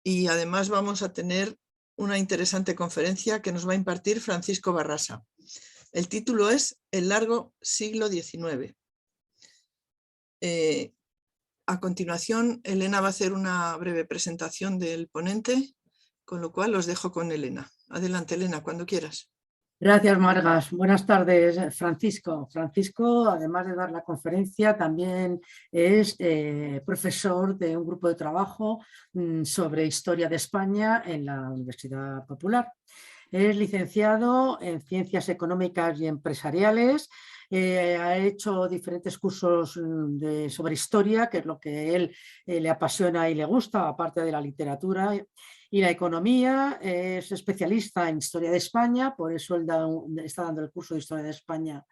y además vamos a tener una interesante conferencia que nos va a impartir Francisco Barrasa. El título es El largo siglo XIX. A continuación, Elena va a hacer una breve presentación del ponente, con lo cual os dejo con Elena. Adelante, Elena, cuando quieras. Gracias, Margas. Buenas tardes, Francisco. Francisco, además de dar la conferencia, también es profesor de un grupo de trabajo sobre historia de España en la Universidad Popular. Es licenciado en Ciencias Económicas y Empresariales. Ha hecho diferentes cursos sobre historia, que es lo que él le apasiona y le gusta, aparte de la literatura y la economía. Es especialista en historia de España, por eso él está dando el curso de historia de España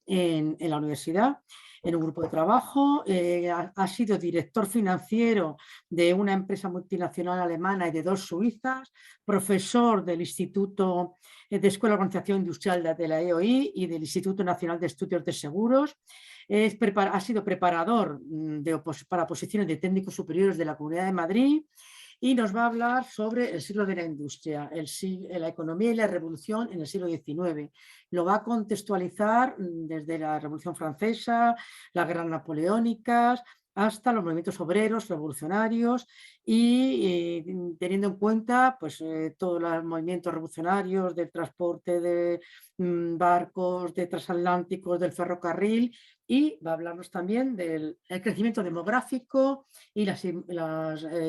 en la universidad, en un grupo de trabajo. Ha sido director financiero de una empresa multinacional alemana y de dos suizas, profesor del Instituto de Escuela de Organización Industrial de la EOI y del Instituto Nacional de Estudios de Seguros. Ha sido preparador para posiciones de técnicos superiores de la Comunidad de Madrid, y nos va a hablar sobre el siglo de la industria, la economía y la revolución en el siglo XIX. Lo va a contextualizar desde la Revolución Francesa, las guerras napoleónicas, hasta los movimientos obreros, revolucionarios, y teniendo en cuenta pues, todos los movimientos revolucionarios del transporte de barcos, de transatlánticos, del ferrocarril, y va a hablarnos también del crecimiento demográfico y la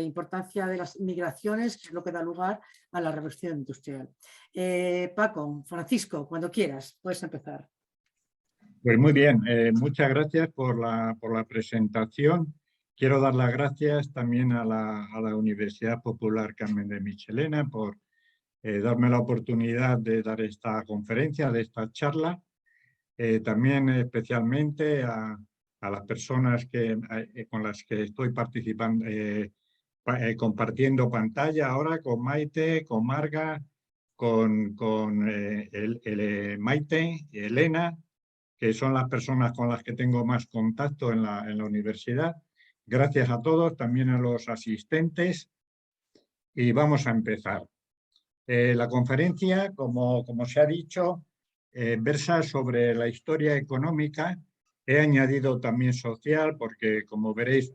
importancia de las migraciones, que es lo que da lugar a la revolución industrial. Paco, Francisco, cuando quieras, puedes empezar. Pues muy bien, muchas gracias por la presentación. Quiero dar las gracias también a la Universidad Popular Carmen de Michelena por darme la oportunidad de dar esta conferencia, de esta charla. También especialmente a las personas con las que estoy participando, compartiendo pantalla ahora, con Maite, con Marga, con Maite y Elena, que son las personas con las que tengo más contacto en la universidad. Gracias a todos, también a los asistentes, y vamos a empezar. La conferencia, como se ha dicho, versa sobre la historia económica. He añadido también social porque, como veréis,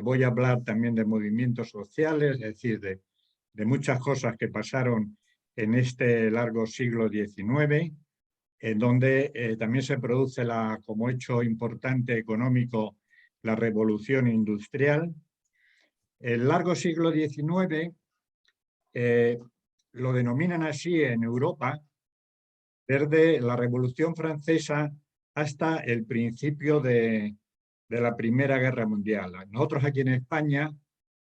voy a hablar también de movimientos sociales, es decir, de muchas cosas que pasaron en este largo siglo XIX, en donde también se produce, como hecho importante económico, la revolución industrial. El largo siglo XIX lo denominan así en Europa, desde la Revolución Francesa hasta el principio de la Primera Guerra Mundial. Nosotros aquí en España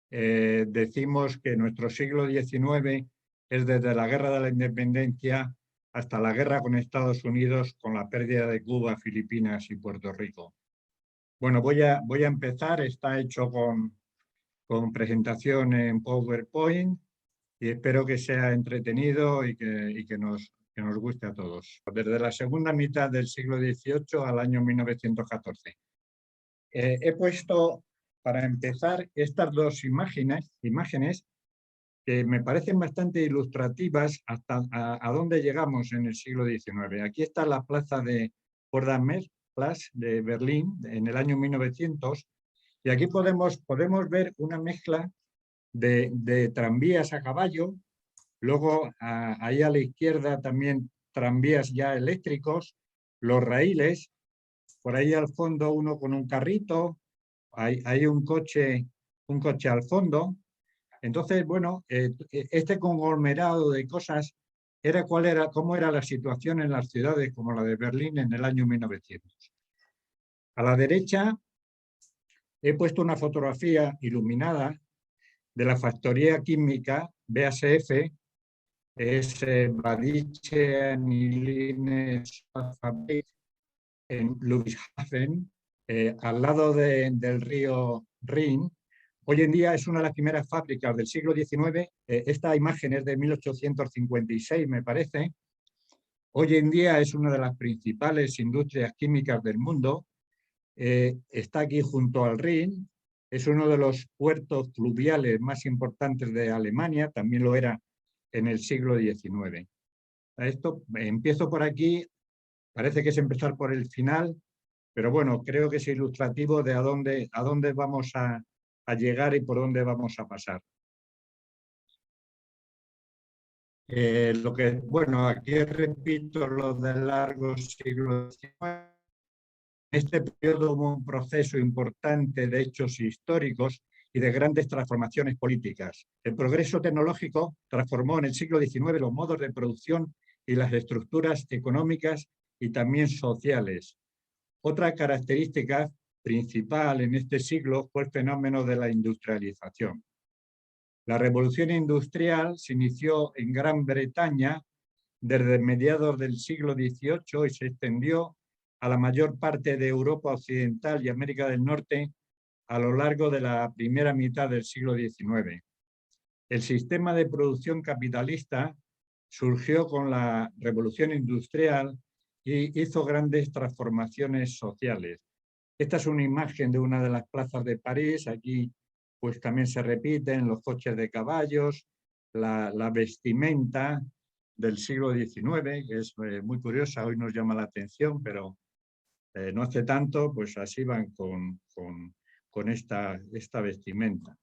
decimos que nuestro siglo XIX es desde la Guerra de la Independencia hasta la guerra con Estados Unidos, con la pérdida de Cuba, Filipinas y Puerto Rico. Bueno, voy a empezar. Está hecho con presentación en PowerPoint y espero que sea entretenido y que nos guste a todos. Desde la segunda mitad del siglo XVIII al año 1914. He puesto, para empezar, estas dos imágenes que me parecen bastante ilustrativas hasta a dónde llegamos en el siglo XIX. Aquí está la plaza de Potsdamer-Platz de Berlín en el año 1900, y aquí podemos ver una mezcla de tranvías a caballo. Luego, ahí a la izquierda también tranvías ya eléctricos, los raíles, por ahí al fondo uno con un carrito, hay un coche al fondo. Entonces, bueno, este conglomerado de cosas cómo era la situación en las ciudades como la de Berlín en el año 1900. A la derecha he puesto una fotografía iluminada de la factoría química BASF, es Badische Aniline Fabrik en Ludwigshafen, al lado del río Rin. Hoy en día es una de las primeras fábricas del siglo XIX. Esta imagen es de 1856, me parece. Hoy en día es una de las principales industrias químicas del mundo. Está aquí junto al Rin. Es uno de los puertos fluviales más importantes de Alemania, también lo era en el siglo XIX. Esto, empiezo por aquí, parece que es empezar por el final, pero bueno, creo que es ilustrativo de a dónde vamos a llegar y por dónde vamos a pasar. Bueno, aquí repito lo del largo siglo XIX. Este periodo hubo un proceso importante de hechos históricos y de grandes transformaciones políticas. El progreso tecnológico transformó en el siglo XIX los modos de producción y las estructuras económicas y también sociales. Otra característica principal en este siglo fue el fenómeno de la industrialización. La revolución industrial se inició en Gran Bretaña desde mediados del siglo XVIII y se extendió a la mayor parte de Europa Occidental y América del Norte a lo largo de la primera mitad del siglo XIX. El sistema de producción capitalista surgió con la revolución industrial y hizo grandes transformaciones sociales. Esta es una imagen de una de las plazas de París. Aquí pues también se repiten los coches de caballos, la vestimenta del siglo XIX, que es muy curiosa, hoy nos llama la atención, pero no hace tanto, pues así van con esta vestimenta.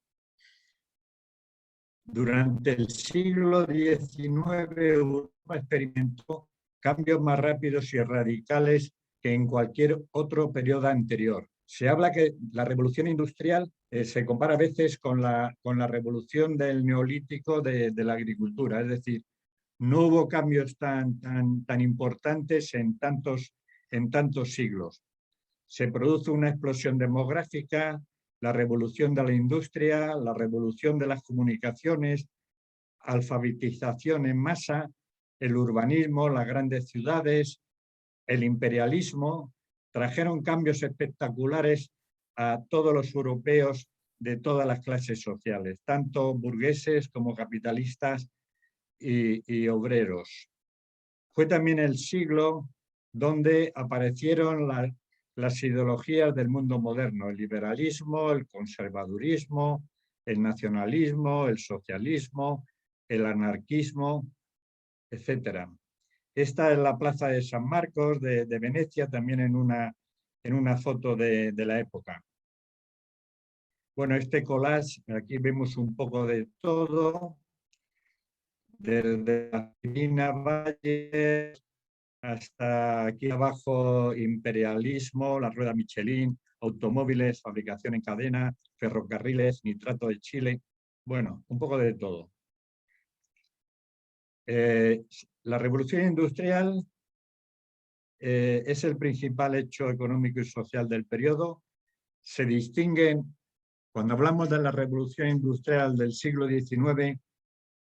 Durante el siglo XIX, Europa experimentó cambios más rápidos y radicales que en cualquier otro periodo anterior. Se habla que la revolución industrial se compara a veces con la revolución del neolítico de la agricultura, es decir, no hubo cambios tan importantes en tantos siglos. Se produce una explosión demográfica, la revolución de la industria, la revolución de las comunicaciones, alfabetización en masa, el urbanismo, las grandes ciudades, el imperialismo, trajeron cambios espectaculares a todos los europeos de todas las clases sociales, tanto burgueses como capitalistas y obreros. Fue también el siglo donde aparecieron las ideologías del mundo moderno, el liberalismo, el conservadurismo, el nacionalismo, el socialismo, el anarquismo, etc. Esta es la plaza de San Marcos de Venecia, también en una foto de la época. Bueno, este collage, aquí vemos un poco de todo, desde la Divina Valle hasta aquí abajo, imperialismo, la rueda Michelin, automóviles, fabricación en cadena, ferrocarriles, nitrato de Chile, bueno, un poco de todo. La revolución industrial es el principal hecho económico y social del periodo. Se distinguen, cuando hablamos de la revolución industrial del siglo XIX,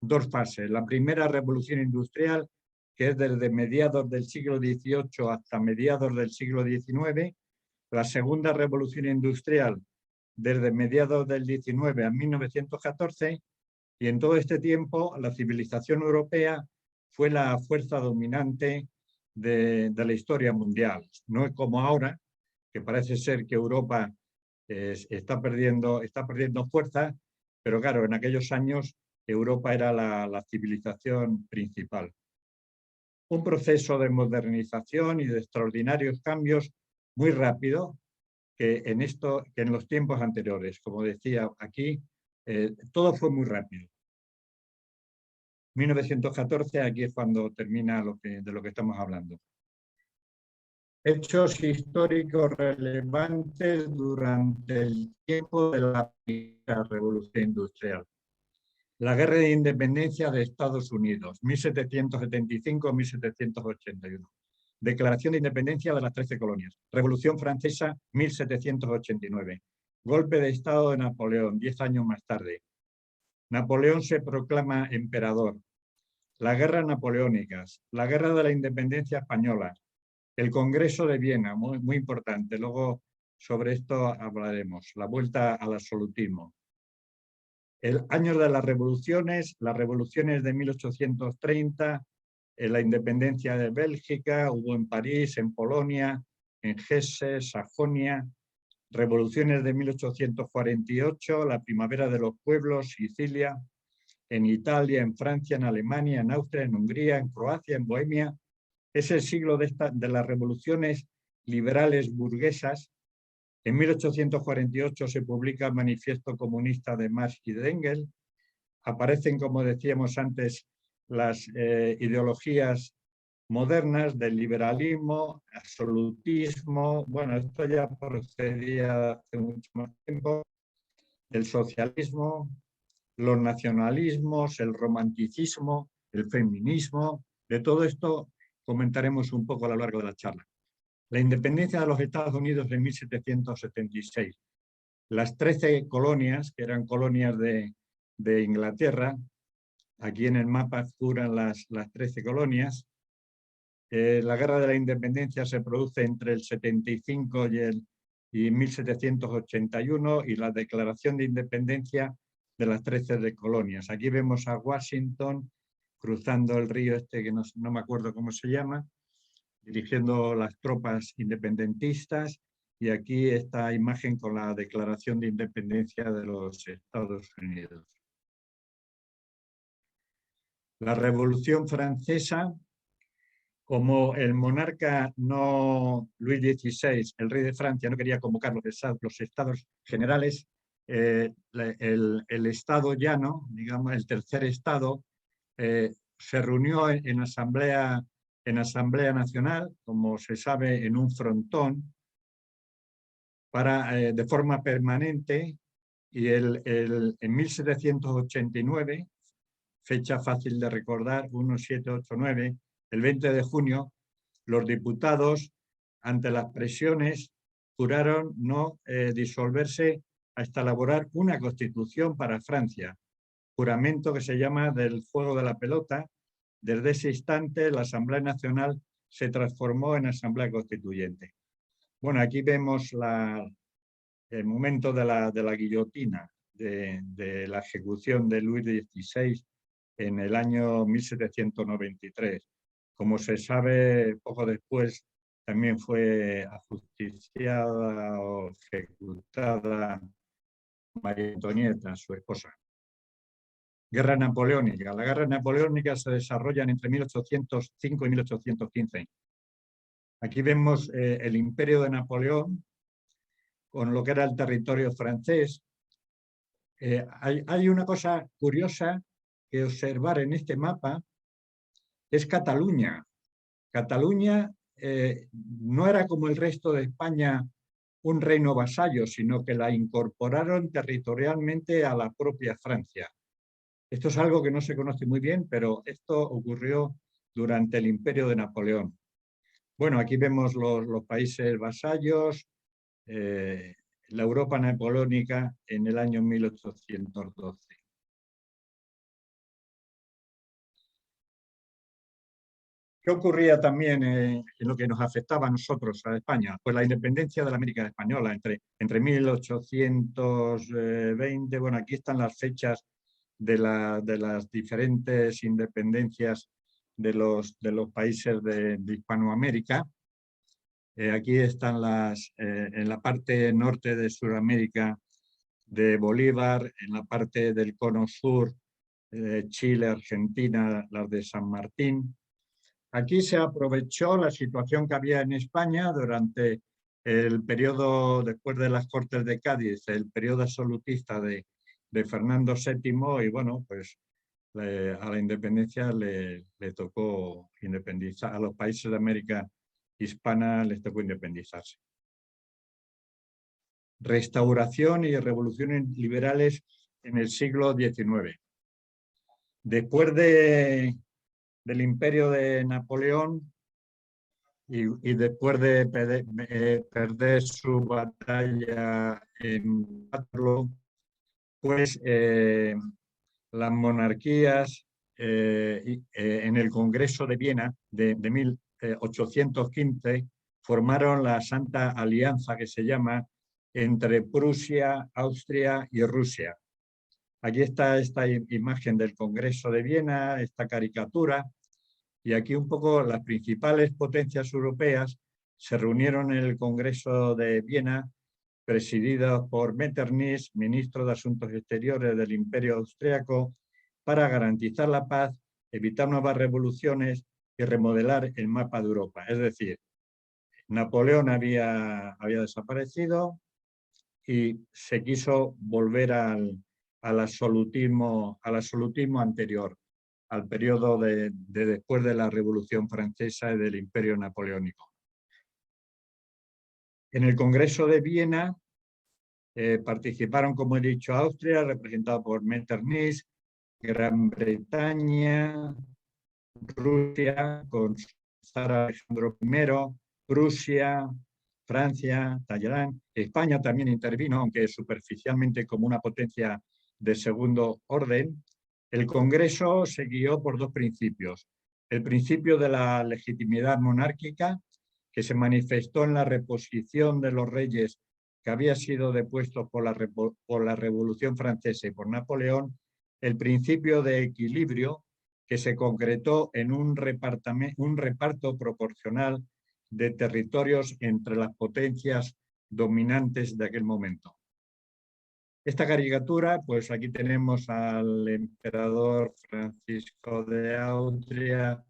dos fases. La primera revolución industrial, que es desde mediados del siglo XVIII hasta mediados del siglo XIX. La segunda revolución industrial, desde mediados del XIX a 1914. Y en todo este tiempo, la civilización europea fue la fuerza dominante de la historia mundial. No es como ahora, que parece ser que Europa está perdiendo fuerza, pero claro, en aquellos años Europa era la civilización principal. Un proceso de modernización y de extraordinarios cambios muy rápido que en los tiempos anteriores. Como decía aquí, todo fue muy rápido. 1914, aquí es cuando termina de lo que estamos hablando. Hechos históricos relevantes durante el tiempo de la primera revolución industrial. La Guerra de Independencia de Estados Unidos, 1775-1781. Declaración de Independencia de las 13 colonias. Revolución Francesa, 1789. Golpe de Estado de Napoleón, 10 años más tarde. Napoleón se proclama emperador. Las guerras napoleónicas, la Guerra de la Independencia Española, el Congreso de Viena, muy importante. Luego sobre esto hablaremos. La vuelta al absolutismo. El año de las revoluciones de 1830, la independencia de Bélgica, hubo en París, en Polonia, en Hesse, Sajonia, revoluciones de 1848, la primavera de los pueblos, Sicilia, en Italia, en Francia, en Alemania, en Austria, en Hungría, en Croacia, en Bohemia. Es el siglo de las revoluciones liberales burguesas. En 1848 se publica el Manifiesto Comunista de Marx y de Engels. Aparecen, como decíamos antes, las ideologías modernas del liberalismo, absolutismo. Bueno, esto ya procedía hace mucho más tiempo. El socialismo, los nacionalismos, el romanticismo, el feminismo. De todo esto comentaremos un poco a lo largo de la charla. La independencia de los Estados Unidos en 1776. Las 13 colonias, que eran colonias de Inglaterra, aquí en el mapa figuran las 13 colonias. La Guerra de la Independencia se produce entre el 75 y 1781 y la Declaración de Independencia de las 13 colonias. Aquí vemos a Washington cruzando el río este que no me acuerdo cómo se llama, dirigiendo las tropas independentistas, y aquí esta imagen con la Declaración de Independencia de los Estados Unidos. La Revolución Francesa, como el monarca Luis XVI, el rey de Francia, no quería convocar los estados generales, el Estado llano, digamos el tercer Estado, se reunió en Asamblea Nacional, como se sabe, en un frontón, de forma permanente, y en 1789, fecha fácil de recordar, 1789, el 20 de junio, los diputados, ante las presiones, juraron no disolverse hasta elaborar una constitución para Francia, juramento que se llama del juego de la pelota. Desde ese instante la Asamblea Nacional se transformó en Asamblea Constituyente. Bueno, aquí vemos el momento de la guillotina, de la ejecución de Luis XVI en el año 1793. Como se sabe, poco después también fue ajusticiada o ejecutada María Antonieta, su esposa. Guerra napoleónica. La guerra napoleónica se desarrolla entre 1805 y 1815. Aquí vemos el imperio de Napoleón con lo que era el territorio francés. Hay una cosa curiosa que observar en este mapa, es Cataluña. Cataluña no era como el resto de España un reino vasallo, sino que la incorporaron territorialmente a la propia Francia. Esto es algo que no se conoce muy bien, pero esto ocurrió durante el imperio de Napoleón. Bueno, aquí vemos los países vasallos, la Europa napoleónica en el año 1812. ¿Qué ocurría también en lo que nos afectaba a nosotros, a España? Pues la independencia de la América Española entre 1820, bueno, aquí están las fechas de las diferentes independencias de los países de Hispanoamérica. Aquí están en la parte norte de Sudamérica de Bolívar, en la parte del cono sur, Chile, Argentina, las de San Martín. Aquí se aprovechó la situación que había en España durante el periodo, después de las Cortes de Cádiz, el periodo absolutista de Fernando VII, y bueno, pues a la independencia le tocó independizar, a los países de América Hispana les tocó independizarse. Restauración y revoluciones liberales en el siglo XIX. Después del imperio de Napoleón y después de perder su batalla en Waterloo, pues las monarquías en el Congreso de Viena de 1815 formaron la Santa Alianza, que se llama, entre Prusia, Austria y Rusia. Aquí está esta imagen del Congreso de Viena, esta caricatura, y aquí un poco las principales potencias europeas se reunieron en el Congreso de Viena presididos por Metternich, ministro de Asuntos Exteriores del Imperio Austriaco, para garantizar la paz, evitar nuevas revoluciones y remodelar el mapa de Europa. Es decir, Napoleón había desaparecido y se quiso volver al absolutismo anterior, al periodo de después de la Revolución Francesa y del Imperio Napoleónico. En el Congreso de Viena participaron, como he dicho, Austria, representado por Metternich, Gran Bretaña, Rusia, con Zar Alejandro I, Prusia, Francia, Talleyrand. España también intervino, aunque superficialmente como una potencia de segundo orden. El Congreso se guió por dos principios. El principio de la legitimidad monárquica, que se manifestó en la reposición de los reyes que había sido depuesto por la Revolución Francesa y por Napoleón, el principio de equilibrio, que se concretó en un reparto proporcional de territorios entre las potencias dominantes de aquel momento. Esta caricatura, pues aquí tenemos al emperador Francisco de Austria,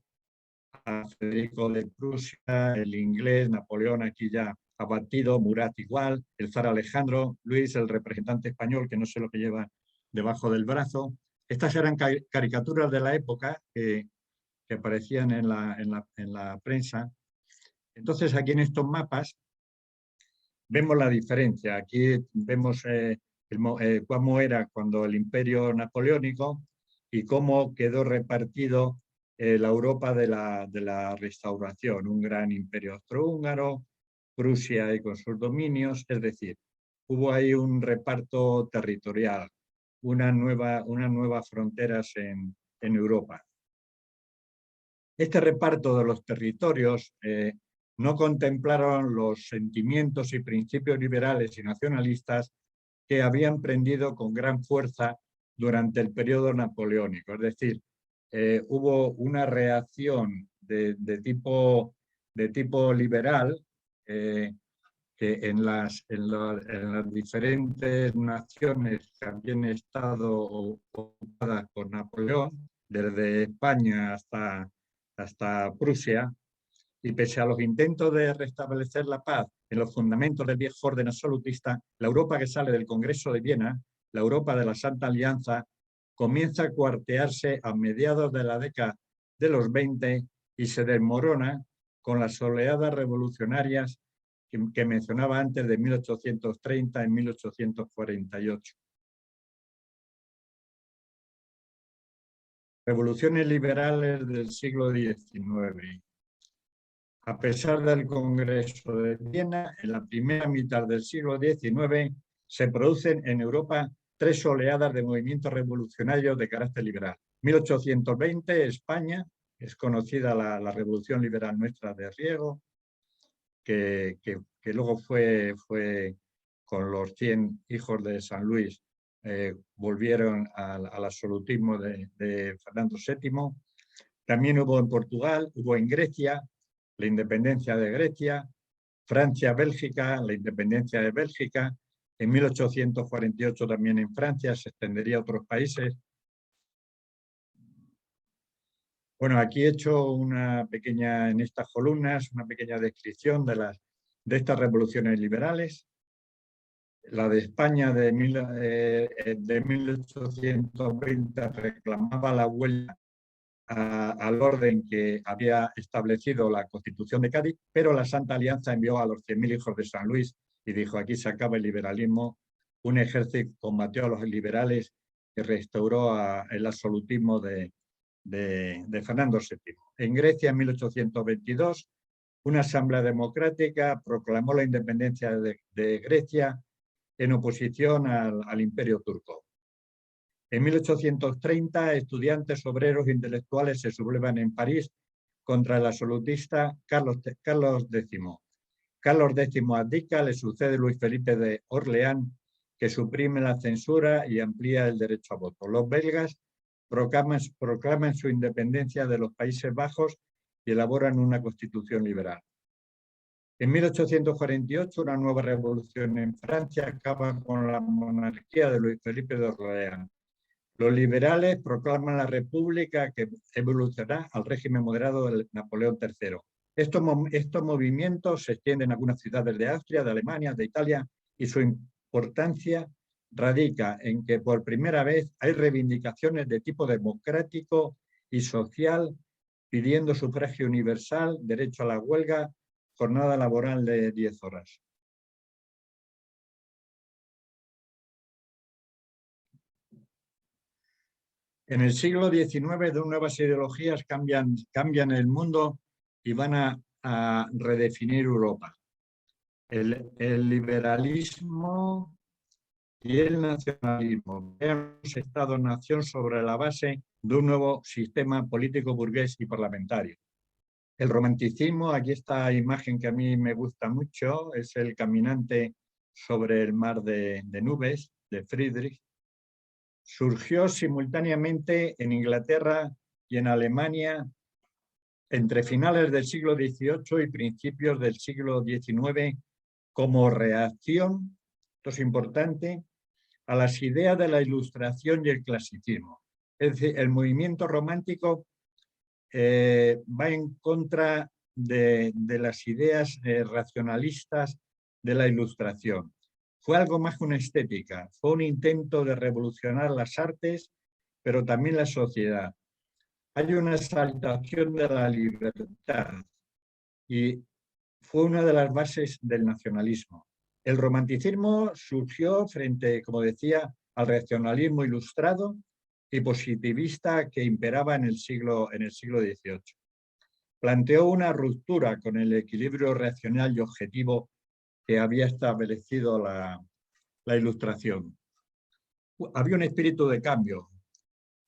a Federico de Prusia, el inglés, Napoleón aquí ya abatido, Murat igual, el zar Alejandro, Luis, el representante español, que no sé lo que lleva debajo del brazo. Estas eran caricaturas de la época que aparecían en la prensa. Entonces, aquí en estos mapas vemos la diferencia. Aquí vemos cómo era cuando el Imperio Napoleónico y cómo quedó repartido la Europa de la Restauración. Un gran imperio austrohúngaro, Prusia y con sus dominios, es decir, hubo ahí un reparto territorial, unas nuevas fronteras en Europa. Este reparto de los territorios no contemplaron los sentimientos y principios liberales y nacionalistas que habían prendido con gran fuerza durante el periodo napoleónico. Es decir, hubo una reacción de tipo liberal que en las diferentes naciones que habían estado ocupadas por Napoleón, desde España hasta Prusia, y pese a los intentos de restablecer la paz en los fundamentos del viejo orden absolutista, la Europa que sale del Congreso de Viena, la Europa de la Santa Alianza, comienza a cuartearse a mediados de la década de los 20 y se desmorona con las oleadas revolucionarias que mencionaba antes de 1830 y 1848. Revoluciones liberales del siglo XIX. A pesar del Congreso de Viena, en la primera mitad del siglo XIX se producen en Europa tres oleadas de movimientos revolucionarios de carácter liberal. 1820, España, es conocida la Revolución Liberal Nuestra de Riego, que luego fue con los 100 hijos de San Luis, volvieron al absolutismo de Fernando VII. También hubo en Portugal, hubo en Grecia, la independencia de Grecia, Francia, Bélgica, la independencia de Bélgica. En 1848 también en Francia, se extendería a otros países. Bueno, aquí he hecho en estas columnas, una pequeña descripción de estas revoluciones liberales. La de España de 1820 reclamaba la vuelta al orden que había establecido la Constitución de Cádiz, pero la Santa Alianza envió a los 100.000 hijos de San Luis y dijo: aquí se acaba el liberalismo. Un ejército combatió a los liberales y restauró el absolutismo de Fernando VII. En Grecia, en 1822, una asamblea democrática proclamó la independencia de Grecia en oposición al Imperio turco. En 1830, estudiantes, obreros e intelectuales se sublevan en París contra el absolutista Carlos X. Carlos X abdica, le sucede Luis Felipe de Orleán, que suprime la censura y amplía el derecho a voto. Los belgas proclaman su independencia de los Países Bajos y elaboran una constitución liberal. En 1848, una nueva revolución en Francia acaba con la monarquía de Luis Felipe de Orleans. Los liberales proclaman la república que evolucionará al régimen moderado de Napoleón III. Estos movimientos se extienden en algunas ciudades de Austria, de Alemania, de Italia, y su importancia radica en que por primera vez hay reivindicaciones de tipo democrático y social, pidiendo sufragio universal, derecho a la huelga, jornada laboral de 10 horas. En el siglo XIX, dos nuevas ideologías cambian el mundo y van a redefinir Europa. El liberalismo y el nacionalismo. Hemos Estado-nación sobre la base de un nuevo sistema político burgués y parlamentario. El romanticismo, aquí esta imagen que a mí me gusta mucho, es el caminante sobre el mar de nubes, de Friedrich. Surgió simultáneamente en Inglaterra y en Alemania entre finales del siglo XVIII y principios del siglo XIX como reacción, esto es importante, a las ideas de la Ilustración y el clasicismo. Es decir, el movimiento romántico va en contra de las ideas racionalistas de la Ilustración. Fue algo más que una estética, fue un intento de revolucionar las artes, pero también la sociedad. Hay una exaltación de la libertad y fue una de las bases del nacionalismo. El romanticismo surgió frente, como decía, al racionalismo ilustrado y positivista que imperaba en el siglo XVIII. Planteó una ruptura con el equilibrio racional y objetivo que había establecido la Ilustración. Había un espíritu de cambio,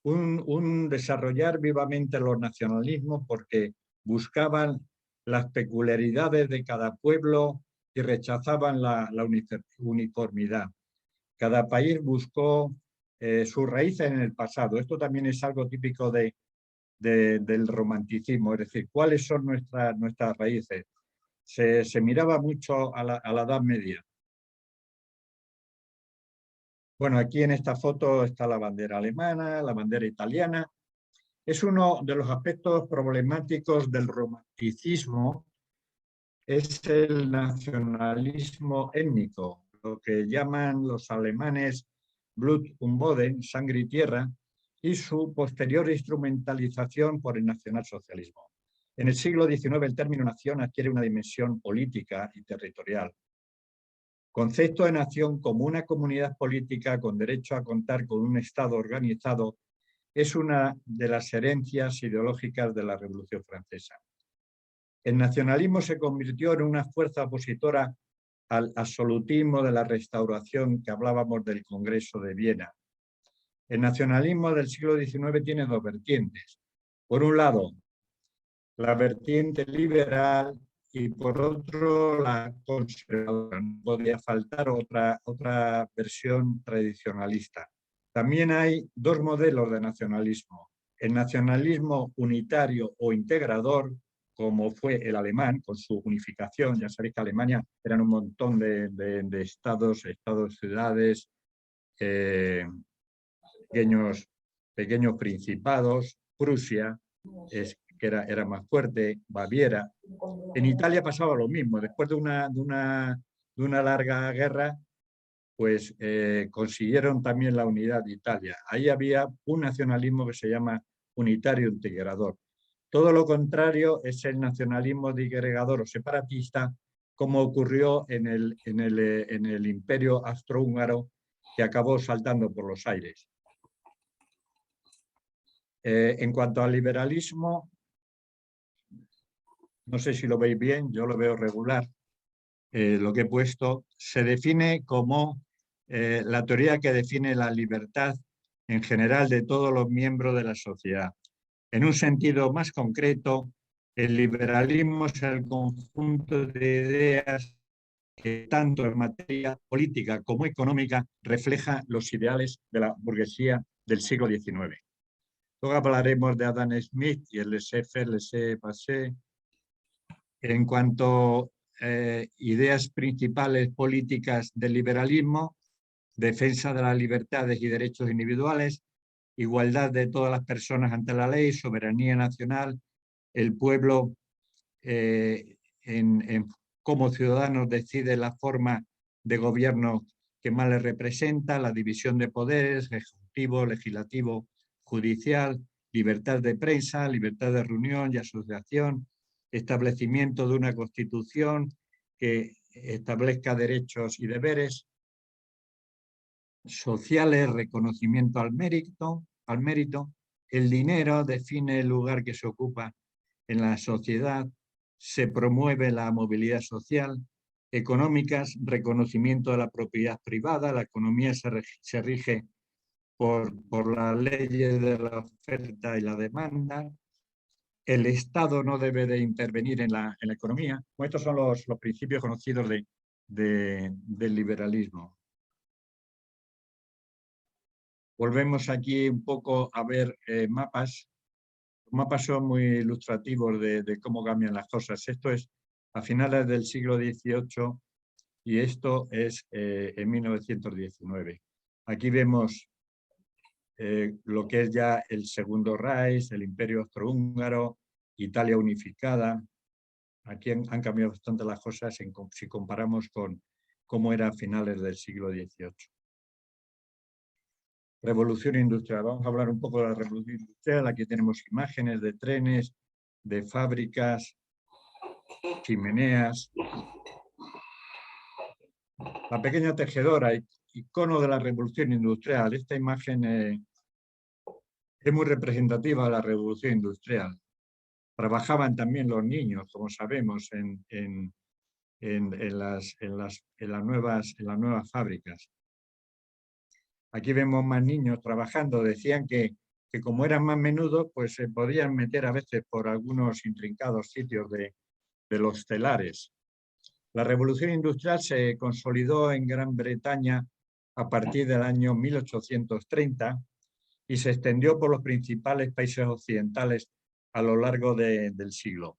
un desarrollar vivamente los nacionalismos porque buscaban las peculiaridades de cada pueblo y rechazaban la uniformidad. Cada país buscó sus raíces en el pasado. Esto también es algo típico del romanticismo, es decir, ¿cuáles son nuestras raíces? Se miraba mucho a la Edad Media. Bueno, aquí en esta foto está la bandera alemana, la bandera italiana. Es uno de los aspectos problemáticos del romanticismo, es el nacionalismo étnico, lo que llaman los alemanes Blut und Boden, sangre y tierra, y su posterior instrumentalización por el nacionalsocialismo. En el siglo XIX el término nación adquiere una dimensión política y territorial. Concepto de nación como una comunidad política con derecho a contar con un Estado organizado es una de las herencias ideológicas de la Revolución Francesa. El nacionalismo se convirtió en una fuerza opositora al absolutismo de la Restauración que hablábamos del Congreso de Viena. El nacionalismo del siglo XIX tiene dos vertientes. Por un lado, la vertiente liberal y por otro la conservadora. No podía faltar otra versión tradicionalista. También hay dos modelos de nacionalismo. El nacionalismo unitario o integrador, como fue el alemán, con su unificación. Ya sabéis que Alemania eran un montón de estados, ciudades, pequeños principados. Prusia, que era más fuerte, Baviera. En Italia pasaba lo mismo. Después de una larga guerra, pues consiguieron también la unidad de Italia. Ahí había un nacionalismo que se llama unitario integrador. Todo lo contrario es el nacionalismo disgregador o separatista, como ocurrió en el Imperio Austrohúngaro, que acabó saltando por los aires. En cuanto al liberalismo, no sé si lo veis bien, yo lo veo regular. Lo que he puesto se define como la teoría que define la libertad en general de todos los miembros de la sociedad. En un sentido más concreto, el liberalismo es el conjunto de ideas que tanto en materia política como económica refleja los ideales de la burguesía del siglo XIX. Luego hablaremos de Adam Smith y el laissez-faire, laissez-passer. En cuanto ideas principales políticas del liberalismo: defensa de las libertades y derechos individuales, igualdad de todas las personas ante la ley, soberanía nacional, el pueblo como ciudadanos decide la forma de gobierno que más les representa, la división de poderes, ejecutivo, legislativo, judicial, libertad de prensa, libertad de reunión y asociación, establecimiento de una constitución que establezca derechos y deberes sociales, reconocimiento al mérito, el dinero define el lugar que se ocupa en la sociedad, se promueve la movilidad social, económicas, reconocimiento de la propiedad privada, la economía se rige por las leyes de la oferta y la demanda, el Estado no debe de intervenir en la economía. Bueno, estos son los principios conocidos del liberalismo. Volvemos aquí un poco a ver mapas. Los mapas son muy ilustrativos de cómo cambian las cosas. Esto es a finales del siglo XVIII y esto es en 1919. Aquí vemos lo que es ya el Segundo Reich, el Imperio Austrohúngaro, Italia unificada. Aquí han cambiado bastante las cosas si comparamos con cómo era a finales del siglo XVIII. Revolución industrial. Vamos a hablar un poco de la revolución industrial. Aquí tenemos imágenes de trenes, de fábricas, chimeneas. La pequeña tejedora, icono de la revolución industrial. Esta imagen es muy representativa de la revolución industrial. Trabajaban también los niños, como sabemos, en las nuevas fábricas. Aquí vemos más niños trabajando. Decían que como eran más menudos, pues se podían meter a veces por algunos intrincados sitios de los telares. La revolución industrial se consolidó en Gran Bretaña a partir del año 1830 y se extendió por los principales países occidentales a lo largo del siglo.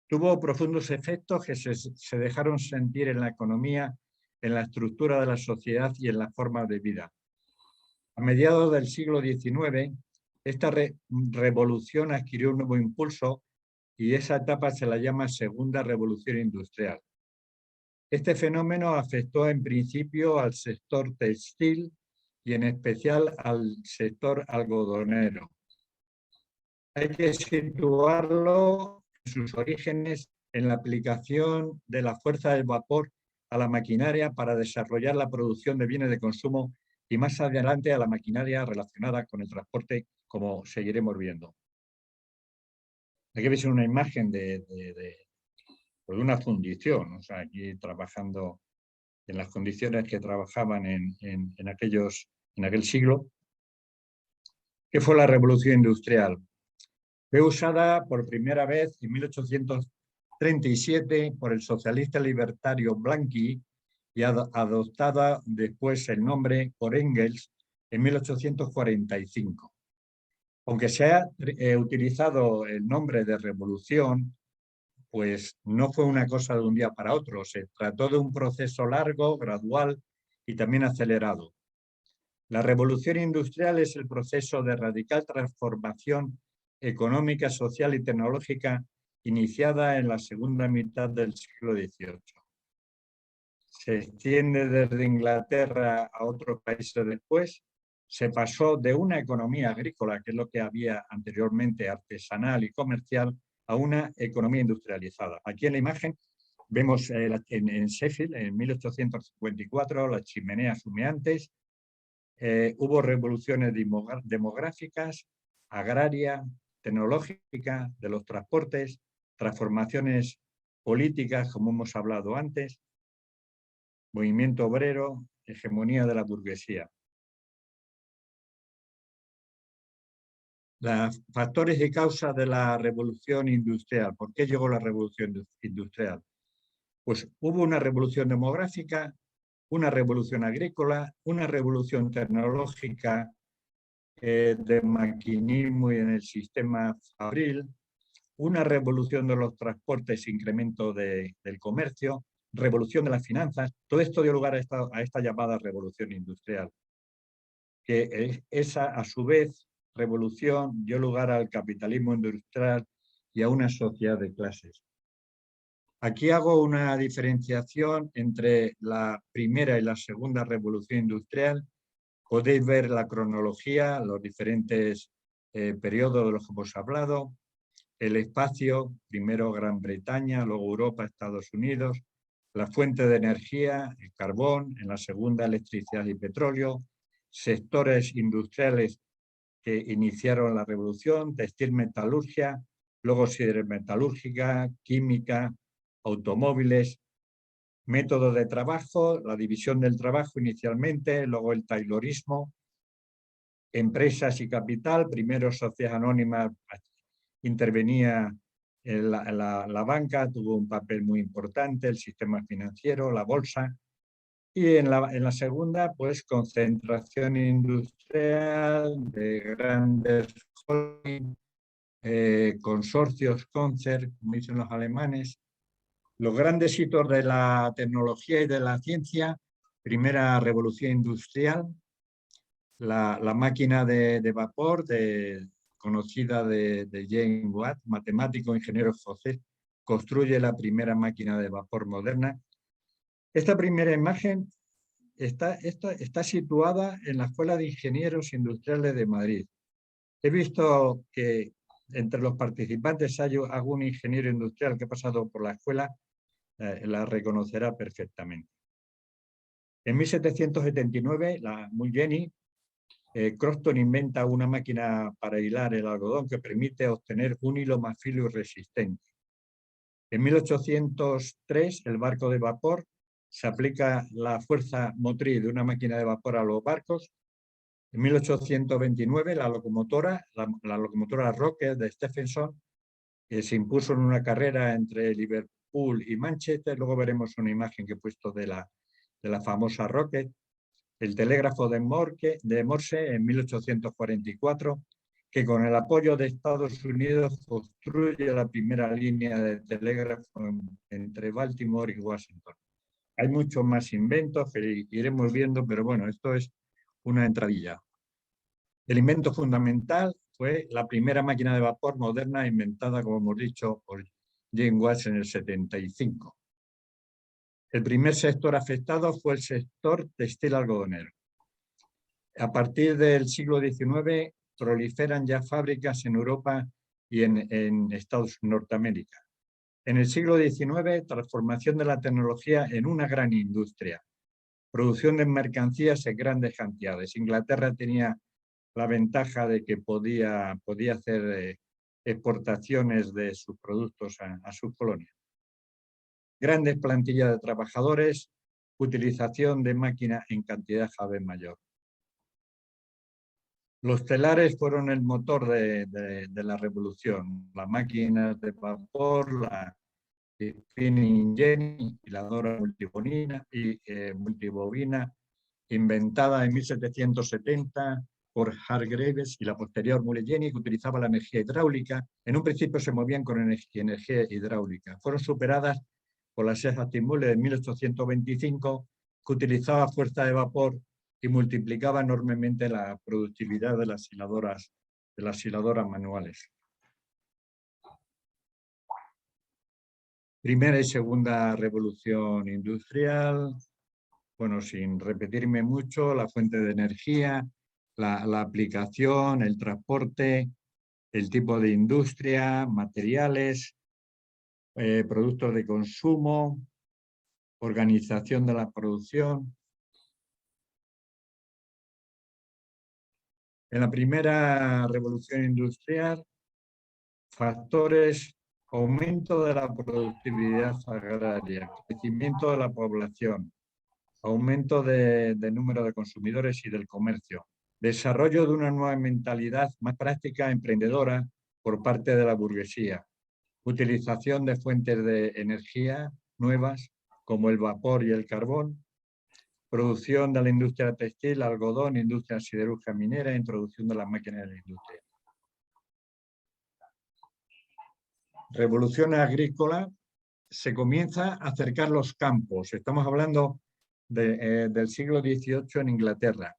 Tuvo profundos efectos que se dejaron sentir en la economía, en la estructura de la sociedad y en la forma de vida. A mediados del siglo XIX, esta revolución adquirió un nuevo impulso y esa etapa se la llama Segunda Revolución Industrial. Este fenómeno afectó en principio al sector textil y en especial al sector algodonero. Hay que situarlo en sus orígenes en la aplicación de la fuerza del vapor a la maquinaria para desarrollar la producción de bienes de consumo y más adelante a la maquinaria relacionada con el transporte, como seguiremos viendo. Aquí veis una imagen de una fundición, o sea, aquí trabajando en las condiciones que trabajaban en aquel siglo. ¿Qué fue la revolución industrial? Fue usada por primera vez en 1837 por el socialista libertario Blanqui y adoptada después el nombre por Engels en 1845. Aunque se ha utilizado el nombre de revolución, pues no fue una cosa de un día para otro. Se trató de un proceso largo, gradual y también acelerado. La revolución industrial es el proceso de radical transformación económica, social y tecnológica iniciada en la segunda mitad del siglo XVIII. Se extiende desde Inglaterra a otros países después. Se pasó de una economía agrícola, que es lo que había anteriormente, artesanal y comercial, a una economía industrializada. Aquí en la imagen vemos en Sheffield, en 1854, las chimeneas humeantes. Hubo revoluciones demográficas, agraria, tecnológica, de los transportes, transformaciones políticas, como hemos hablado antes, movimiento obrero, hegemonía de la burguesía. Los factores y causas de la revolución industrial. ¿Por qué llegó la revolución industrial? Pues hubo una revolución demográfica, una revolución agrícola, una revolución tecnológica de maquinismo y en el sistema fabril, una revolución de los transportes, incremento del comercio, revolución de las finanzas. Todo esto dio lugar a esta llamada revolución industrial, que esa, a su vez, revolución dio lugar al capitalismo industrial y a una sociedad de clases. Aquí hago una diferenciación entre la primera y la segunda revolución industrial. Podéis ver la cronología, los diferentes periodos de los que hemos hablado, el espacio, primero Gran Bretaña, luego Europa, Estados Unidos, la fuente de energía, el carbón, en la segunda electricidad y petróleo, sectores industriales que iniciaron la revolución, textil, metalurgia, luego sidermetalúrgica, química, automóviles, métodos de trabajo, la división del trabajo inicialmente, luego el taylorismo, empresas y capital, primero sociedades anónimas, intervenía la banca, tuvo un papel muy importante, el sistema financiero, la bolsa, y en la segunda, pues concentración industrial de grandes holdings, consorcios, concert, como dicen los alemanes. Los grandes hitos de la tecnología y de la ciencia: primera revolución industrial, la máquina de vapor conocida de James Watt, matemático, ingeniero escocés, construye la primera máquina de vapor moderna. Esta primera imagen está situada en la Escuela de Ingenieros Industriales de Madrid. He visto que entre los participantes hay algún ingeniero industrial que ha pasado por la escuela, la reconocerá perfectamente. En 1779, la Mulgenny, Crofton inventa una máquina para hilar el algodón que permite obtener un hilo más fino y resistente. En 1803, el barco de vapor, se aplica la fuerza motriz de una máquina de vapor a los barcos. En 1829, la locomotora Rocket de Stephenson, se impuso en una carrera entre Liverpool y Manchester. Luego veremos una imagen que he puesto de la famosa Rocket. El telégrafo de Morse en 1844, que con el apoyo de Estados Unidos construye la primera línea de telégrafo entre Baltimore y Washington. Hay muchos más inventos que iremos viendo, pero bueno, esto es una entradilla. El invento fundamental fue la primera máquina de vapor moderna inventada, como hemos dicho, por James Watt en el 75. El primer sector afectado fue el sector textil algodonero. A partir del siglo XIX proliferan ya fábricas en Europa y en Norteamérica. En el siglo XIX, transformación de la tecnología en una gran industria. Producción de mercancías en grandes cantidades. Inglaterra tenía la ventaja de que podía hacer exportaciones de sus productos a sus colonias. Grandes plantillas de trabajadores, utilización de máquinas en cantidad cada vez mayor. Los telares fueron el motor de la revolución. Las máquinas de vapor, la spinning jenny, hiladora multibobina, inventada en 1770 por Hargreaves, y la posterior Mulligeny, que utilizaba la energía hidráulica. En un principio se movían con energía hidráulica. Fueron superadas por la Seat-Muller de 1825, que utilizaba fuerza de vapor y multiplicaba enormemente la productividad de las hiladoras manuales. Primera y segunda revolución industrial. Bueno, sin repetirme mucho, la fuente de energía, la aplicación, el transporte, el tipo de industria, materiales, productos de consumo, organización de la producción. En la primera revolución industrial, factores: aumento de la productividad agraria, crecimiento de la población, aumento del número de consumidores y del comercio, desarrollo de una nueva mentalidad más práctica emprendedora por parte de la burguesía, utilización de fuentes de energía nuevas como el vapor y el carbón, producción de la industria textil, algodón, industria siderúrgica minera, introducción de las máquinas de la industria. revolución agrícola, se comienza a acercar los campos. Estamos hablando del siglo XVIII en Inglaterra.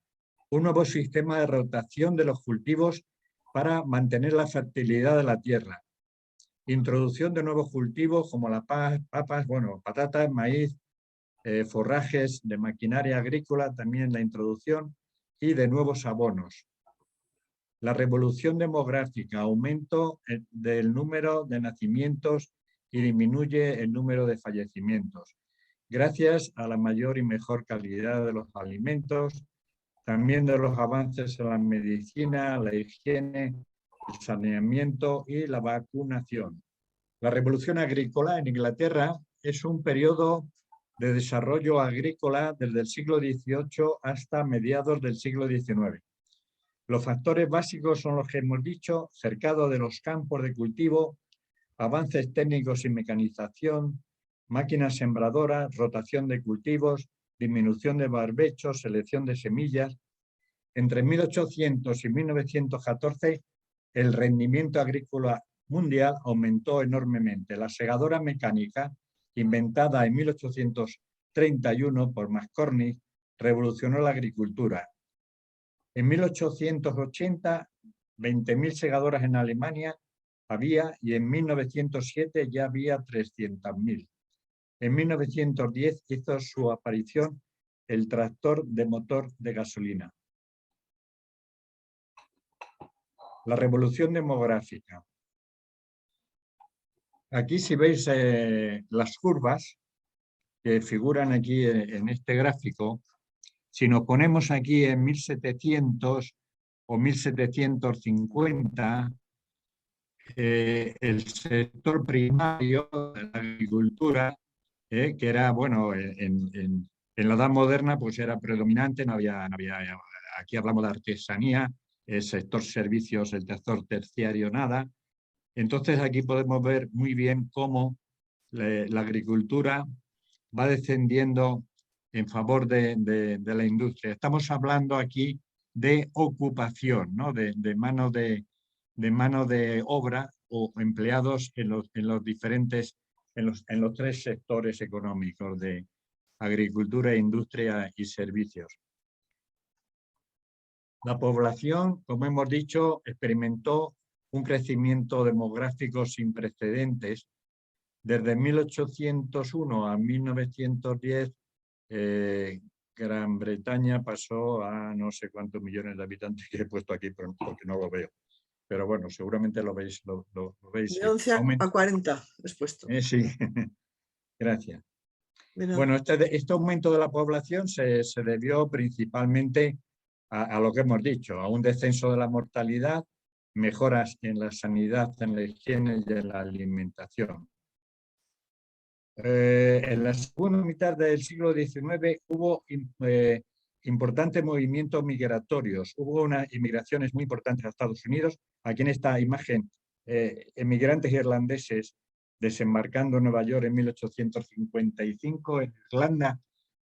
Un nuevo sistema de rotación de los cultivos para mantener la fertilidad de la tierra. Introducción de nuevos cultivos como las papas, bueno, patatas, maíz, forrajes, de maquinaria agrícola, también la introducción, y de nuevos abonos. La revolución demográfica, aumento del número de nacimientos y disminuye el número de fallecimientos, gracias a la mayor y mejor calidad de los alimentos, también de los avances en la medicina, la higiene, el saneamiento y la vacunación. La revolución agrícola en Inglaterra es un periodo de desarrollo agrícola desde el siglo XVIII hasta mediados del siglo XIX. Los factores básicos son los que hemos dicho: cercado de los campos de cultivo, avances técnicos y mecanización, máquinas sembradoras, rotación de cultivos, disminución de barbechos, selección de semillas. Entre 1800 y 1914, el rendimiento agrícola mundial aumentó enormemente. La segadora mecánica, inventada en 1831 por McCormick, revolucionó la agricultura. En 1880, 20.000 segadoras en Alemania había, y en 1907 ya había 300.000. En 1910 hizo su aparición el tractor de motor de gasolina. La revolución demográfica. Aquí, si veis las curvas que figuran aquí en este gráfico, si nos ponemos aquí en 1700 o 1750, el sector primario de la agricultura, que era, bueno, en la Edad Moderna pues era predominante, no había, aquí hablamos de artesanía, el sector servicios, el sector terciario, nada. Entonces aquí podemos ver muy bien cómo la agricultura va descendiendo en favor de la industria. Estamos hablando aquí de ocupación, ¿no? de mano de obra o empleados en los diferentes, en los tres sectores económicos de agricultura, industria y servicios. La población, como hemos dicho, experimentó un crecimiento demográfico sin precedentes. Desde 1801 a 1910, Gran Bretaña pasó a no sé cuántos millones de habitantes que he puesto aquí porque no lo veo. Pero bueno, seguramente lo veis. Lo veis. De 11 a 40 has puesto. Sí, gracias. Bueno, este aumento de la población se debió principalmente a lo que hemos dicho, a un descenso de la mortalidad, mejoras en la sanidad, en la higiene y en la alimentación. En la segunda mitad del siglo XIX hubo importantes movimientos migratorios. Hubo unas inmigraciones muy importantes a Estados Unidos. Aquí en esta imagen, emigrantes irlandeses desembarcando en Nueva York en 1855. En Irlanda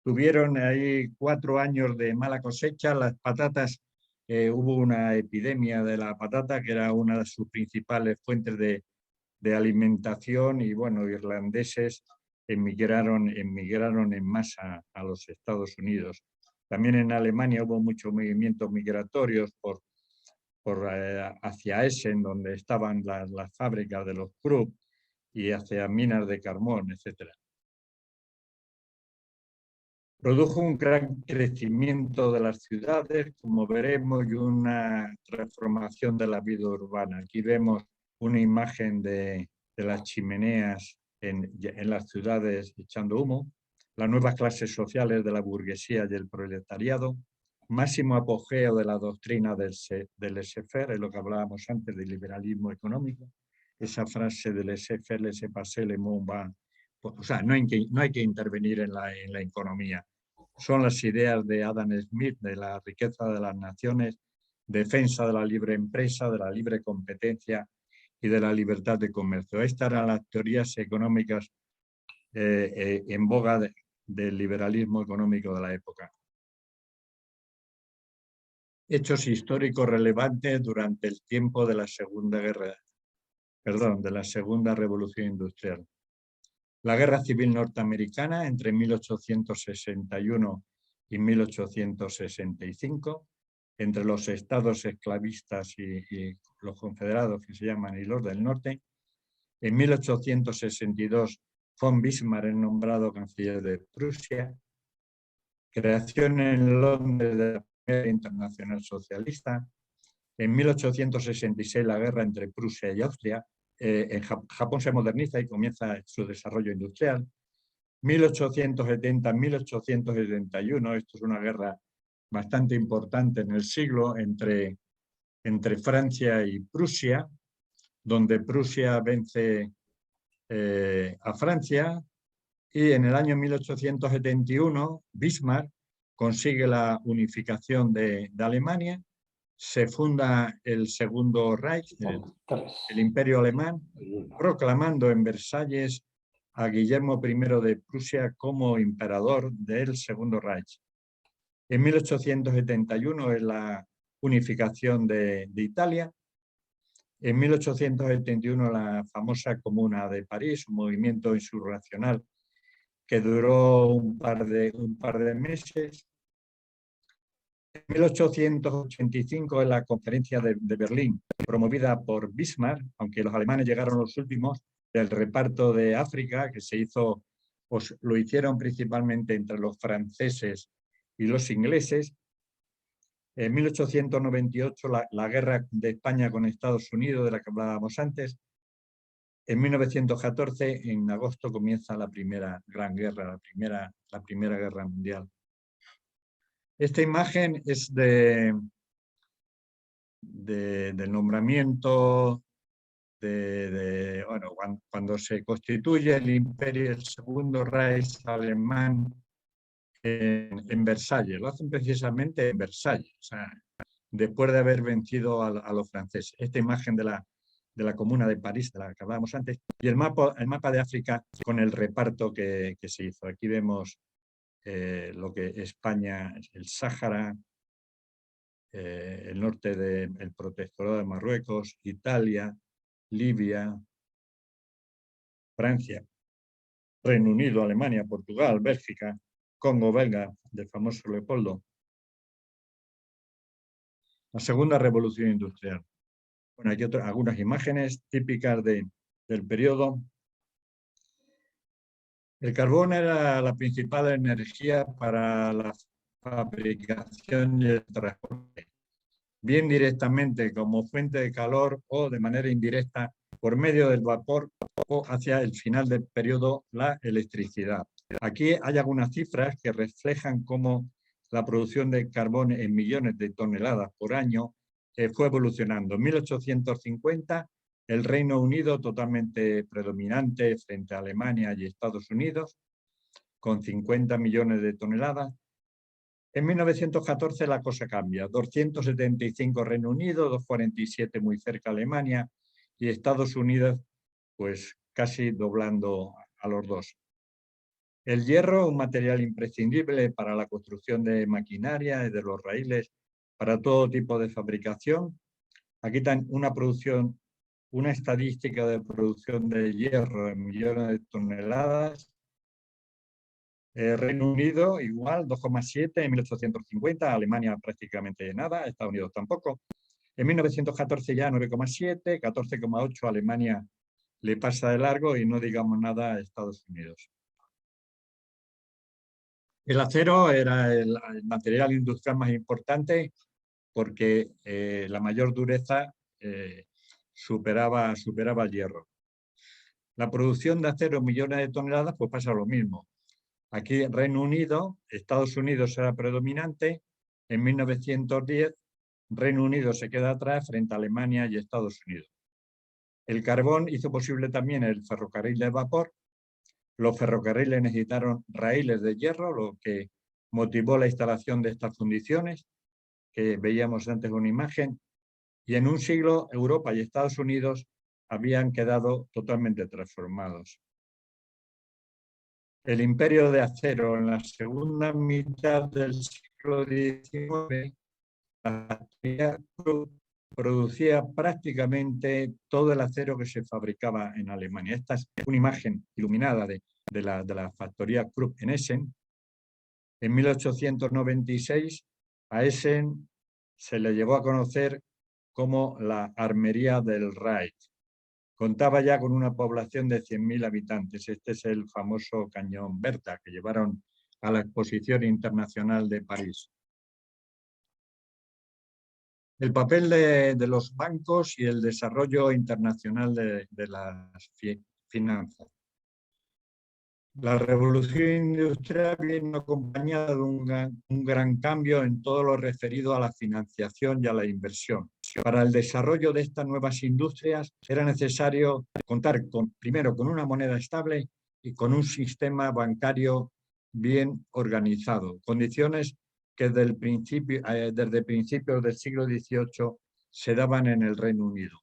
tuvieron ahí 4 años de mala cosecha. Las patatas, hubo una epidemia de la patata que era una de sus principales fuentes de alimentación, y bueno, irlandeses emigraron en masa a los Estados Unidos. También en Alemania hubo muchos movimientos migratorios hacia Essen, donde estaban las fábricas de los Krupp, y hacia minas de carbón, etc. Produjo un gran crecimiento de las ciudades, como veremos, y una transformación de la vida urbana. Aquí vemos una imagen de las chimeneas en las ciudades echando humo, las nuevas clases sociales de la burguesía y el proletariado, máximo apogeo de la doctrina del laissez-faire, es lo que hablábamos antes del liberalismo económico, esa frase de laissez-faire, laissez-passer, le monde va. O sea, no hay que intervenir en la economía. Son las ideas de Adam Smith, de la riqueza de las naciones, defensa de la libre empresa, de la libre competencia y de la libertad de comercio. Estas eran las teorías económicas en boga del liberalismo económico de la época. Hechos históricos relevantes durante el tiempo de la Segunda Guerra de la Segunda Revolución Industrial. La Guerra Civil Norteamericana entre 1861 y 1865, entre los estados esclavistas y los confederados, que se llaman, y los del norte. En 1862, von Bismarck es nombrado canciller de Prusia. Creación en Londres de la Primera Internacional Socialista. En 1866, la guerra entre Prusia y Austria. En Japón se moderniza y comienza su desarrollo industrial. 1870-1871, esto es una guerra bastante importante en el siglo entre Francia y Prusia, donde Prusia vence a Francia, y en el año 1871 Bismarck consigue la unificación de Alemania, se funda el Segundo Reich, el Imperio Alemán, proclamando en Versalles a Guillermo I de Prusia como emperador del Segundo Reich. En 1871 es la unificación de Italia. En 1871 la famosa Comuna de París, un movimiento insurreccional que duró un par de meses. En 1885 en la conferencia de Berlín, promovida por Bismarck, aunque los alemanes llegaron los últimos, del reparto de África, que se hizo, pues lo hicieron principalmente entre los franceses y los ingleses. En 1898 la guerra de España con Estados Unidos, de la que hablábamos antes. En 1914, en agosto, comienza la primera gran guerra, la primera guerra mundial. Esta imagen es del nombramiento bueno, cuando se constituye el imperio, el Segundo Reich alemán en Versalles. Lo hacen precisamente en Versalles, o sea, después de haber vencido a los franceses. Esta imagen de la Comuna de París, de la que hablábamos antes, y el mapa de África con el reparto que se hizo. Aquí vemos lo que España, el Sáhara, el norte del protectorado de Marruecos, Italia, Libia, Francia, Reino Unido, Alemania, Portugal, Bélgica, Congo belga, del famoso Leopoldo. La Segunda Revolución Industrial. Bueno, aquí algunas imágenes típicas del periodo. El carbón era la principal energía para la fabricación y el transporte, bien directamente como fuente de calor o de manera indirecta por medio del vapor o hacia el final del periodo la electricidad. Aquí hay algunas cifras que reflejan cómo la producción de carbón en millones de toneladas por año fue evolucionando. En 1850 el Reino Unido totalmente predominante frente a Alemania y Estados Unidos, con 50 millones de toneladas. En 1914 la cosa cambia, 275 Reino Unido, 247 muy cerca Alemania y Estados Unidos pues casi doblando a los dos. El hierro, un material imprescindible para la construcción de maquinaria y de los raíles para todo tipo de fabricación. Aquí está una estadística de producción de hierro en millones de toneladas. Reino Unido igual, 2,7 en 1850, Alemania prácticamente nada, Estados Unidos tampoco. En 1914 ya 9,7, 14,8 Alemania le pasa de largo y no digamos nada a Estados Unidos. El acero era el material industrial más importante porque la mayor dureza superaba el hierro. La producción de acero en millones de toneladas pues pasa lo mismo. Aquí Reino Unido, Estados Unidos era predominante. En 1910 Reino Unido se queda atrás frente a Alemania y Estados Unidos. El carbón hizo posible también el ferrocarril de vapor. Los ferrocarriles necesitaron raíles de hierro, lo que motivó la instalación de estas fundiciones, que veíamos antes una imagen. Y en un siglo Europa y Estados Unidos habían quedado totalmente transformados. El imperio de acero en la segunda mitad del siglo XIX, la actividad Krupp producía prácticamente todo el acero que se fabricaba en Alemania. Esta es una imagen iluminada de la factoría Krupp en Essen. En 1896 a Essen se le llevó a conocer como la Armería del Reich. Contaba ya con una población de 100.000 habitantes. Este es el famoso cañón Bertha que llevaron a la Exposición Internacional de París. El papel de los bancos y el desarrollo internacional de las finanzas. La revolución industrial viene acompañada de un gran cambio en todo lo referido a la financiación y a la inversión. Para el desarrollo de estas nuevas industrias era necesario contar primero con una moneda estable y con un sistema bancario bien organizado, condiciones que desde principios del siglo XVIII se daban en el Reino Unido.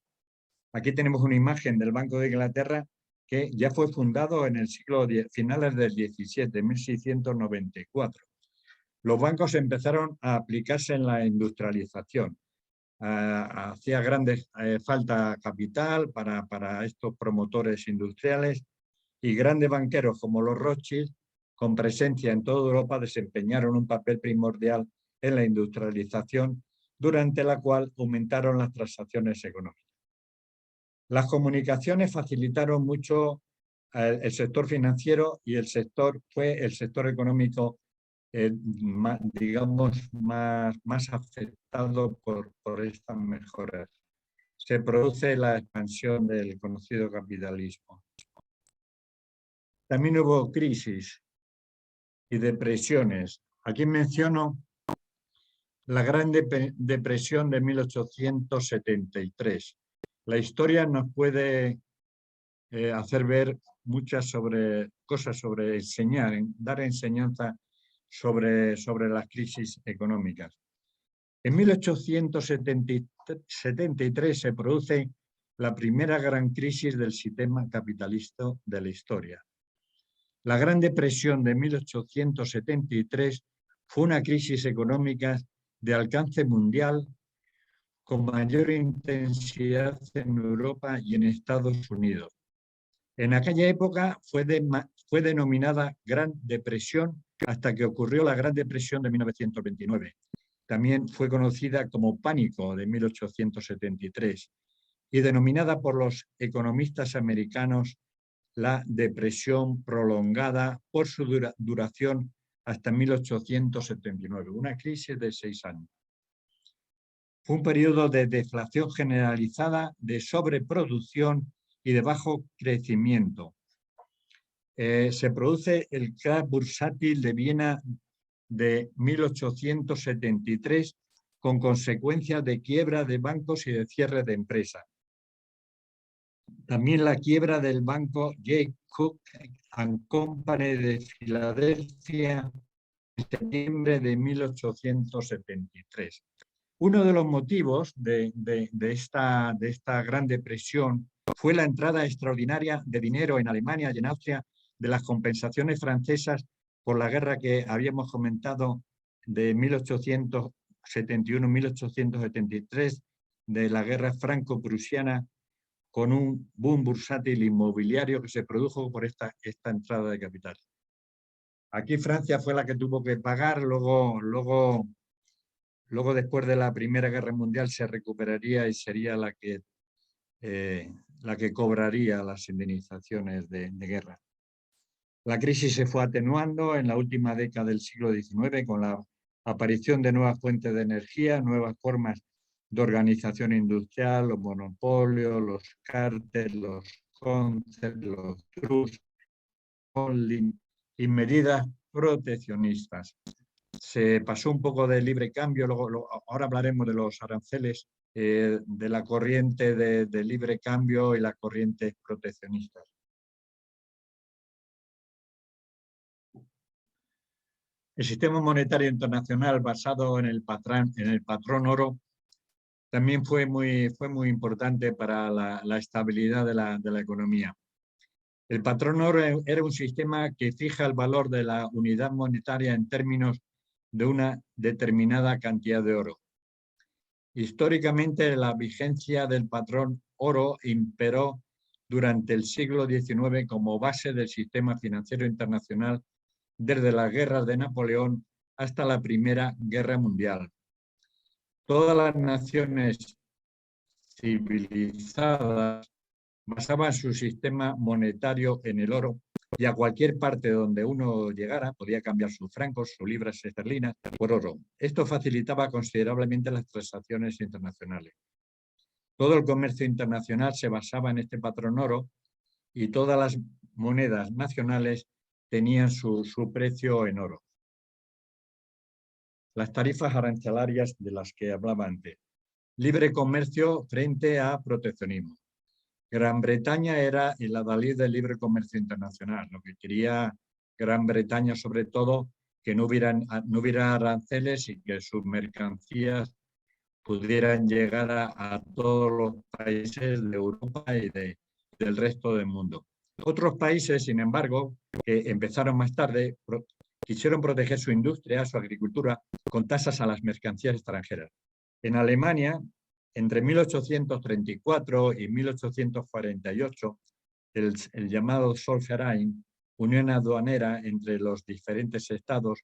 Aquí tenemos una imagen del Banco de Inglaterra que ya fue fundado en el finales del XVII, 1694. Los bancos empezaron a aplicarse en la industrialización. Hacía falta capital para estos promotores industriales y grandes banqueros como los Rothschild, con presencia en toda Europa, desempeñaron un papel primordial en la industrialización, durante la cual aumentaron las transacciones económicas. Las comunicaciones facilitaron mucho el sector financiero y fue el sector económico, digamos, más afectado por estas mejoras. Se produce la expansión del conocido capitalismo. También hubo crisis y depresiones. Aquí menciono la Gran Depresión de 1873. La historia nos puede hacer ver muchas cosas sobre enseñar, dar enseñanza sobre las crisis económicas. En 1873 se produce la primera gran crisis del sistema capitalista de la historia. La Gran Depresión de 1873 fue una crisis económica de alcance mundial con mayor intensidad en Europa y en Estados Unidos. En aquella época fue denominada Gran Depresión hasta que ocurrió la Gran Depresión de 1929. También fue conocida como Pánico de 1873 y denominada por los economistas americanos la depresión prolongada por su duración hasta 1879, una crisis de 6 años. Fue un periodo de deflación generalizada, de sobreproducción y de bajo crecimiento. Se produce el crash bursátil de Viena de 1873 con consecuencias de quiebra de bancos y de cierre de empresas. También la quiebra del banco J. Cook & Company de Filadelfia en septiembre de 1873. Uno de los motivos de esta Gran Depresión fue la entrada extraordinaria de dinero en Alemania y en Austria de las compensaciones francesas por la guerra que habíamos comentado de 1871-1873, de la guerra franco-prusiana, con un boom bursátil inmobiliario que se produjo por esta entrada de capital. Aquí Francia fue la que tuvo que pagar, luego después de la Primera Guerra Mundial se recuperaría y sería la que cobraría las indemnizaciones de guerra. La crisis se fue atenuando en la última década del siglo XIX con la aparición de nuevas fuentes de energía, nuevas formas de organización industrial, los monopolios, los cárteles, los cóncert, los trusts, holding y medidas proteccionistas. Se pasó un poco de libre cambio, ahora hablaremos de los aranceles, de la corriente de libre cambio y las corrientes proteccionistas. El sistema monetario internacional basado en el patrón oro también fue muy importante para la estabilidad de la economía. El patrón oro era un sistema que fija el valor de la unidad monetaria en términos de una determinada cantidad de oro. Históricamente, la vigencia del patrón oro imperó durante el siglo XIX como base del sistema financiero internacional desde las guerras de Napoleón hasta la Primera Guerra Mundial. Todas las naciones civilizadas basaban su sistema monetario en el oro y a cualquier parte donde uno llegara podía cambiar sus francos, sus libras esterlinas por oro. Esto facilitaba considerablemente las transacciones internacionales. Todo el comercio internacional se basaba en este patrón oro y todas las monedas nacionales tenían su precio en oro. Las tarifas arancelarias de las que hablaba antes. Libre comercio frente a proteccionismo. Gran Bretaña era el adalid del libre comercio internacional. Lo que quería Gran Bretaña, sobre todo, que no hubiera aranceles y que sus mercancías pudieran llegar a todos los países de Europa y del resto del mundo. Otros países, sin embargo, que empezaron más tarde, quisieron proteger su industria, su agricultura, con tasas a las mercancías extranjeras. En Alemania, entre 1834 y 1848, el llamado Zollverein, unión aduanera entre los diferentes estados,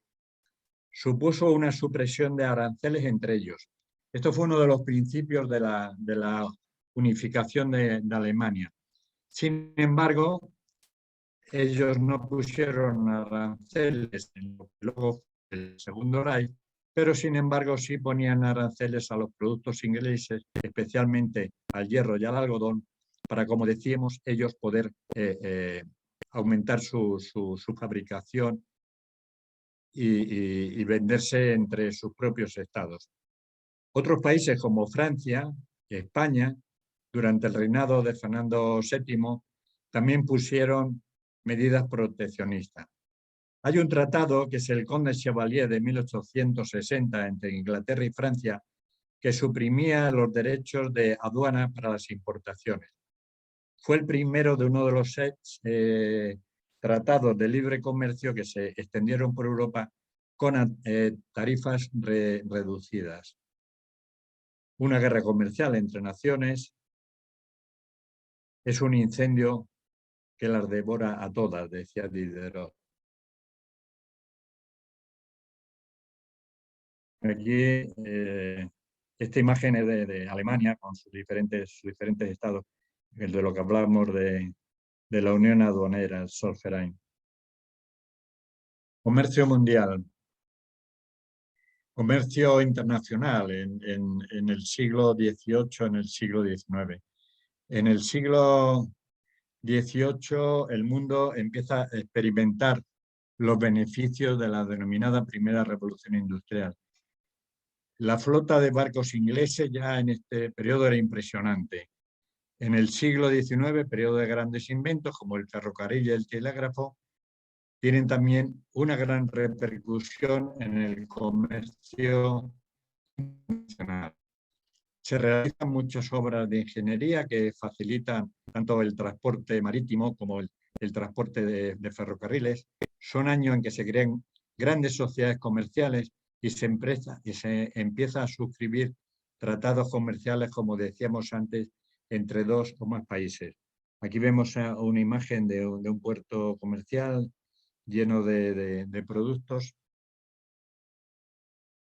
supuso una supresión de aranceles entre ellos. Esto fue uno de los principios de la unificación de Alemania. Sin embargo, ellos no pusieron aranceles en lo que luego el Segundo Reich, pero sin embargo sí ponían aranceles a los productos ingleses, especialmente al hierro y al algodón, para, como decíamos, ellos poder aumentar su fabricación y venderse entre sus propios estados. Otros países como Francia y España, durante el reinado de Fernando VII, también pusieron medidas proteccionistas. Hay un tratado, que es el Conde Chevalier de 1860 entre Inglaterra y Francia, que suprimía los derechos de aduana para las importaciones. Fue el primero de uno de los tratados de libre comercio que se extendieron por Europa con tarifas reducidas. Una guerra comercial entre naciones es un incendio que las devora a todas, decía Diderot. Aquí esta imagen es de Alemania con sus diferentes estados, el de lo que hablábamos de la unión aduanera, el Zollverein. Comercio mundial. Comercio internacional en el siglo XVIII, en el siglo XIX. En el siglo XVIII el mundo empieza a experimentar los beneficios de la denominada Primera Revolución Industrial. La flota de barcos ingleses ya en este periodo era impresionante. En el siglo XIX, periodo de grandes inventos como el ferrocarril y el telégrafo, tienen también una gran repercusión en el comercio internacional. Se realizan muchas obras de ingeniería que facilitan tanto el transporte marítimo como el transporte de ferrocarriles. Son años en que se crean grandes sociedades comerciales y se empieza a suscribir tratados comerciales, como decíamos antes, entre dos o más países. Aquí vemos una imagen de un puerto comercial lleno de productos.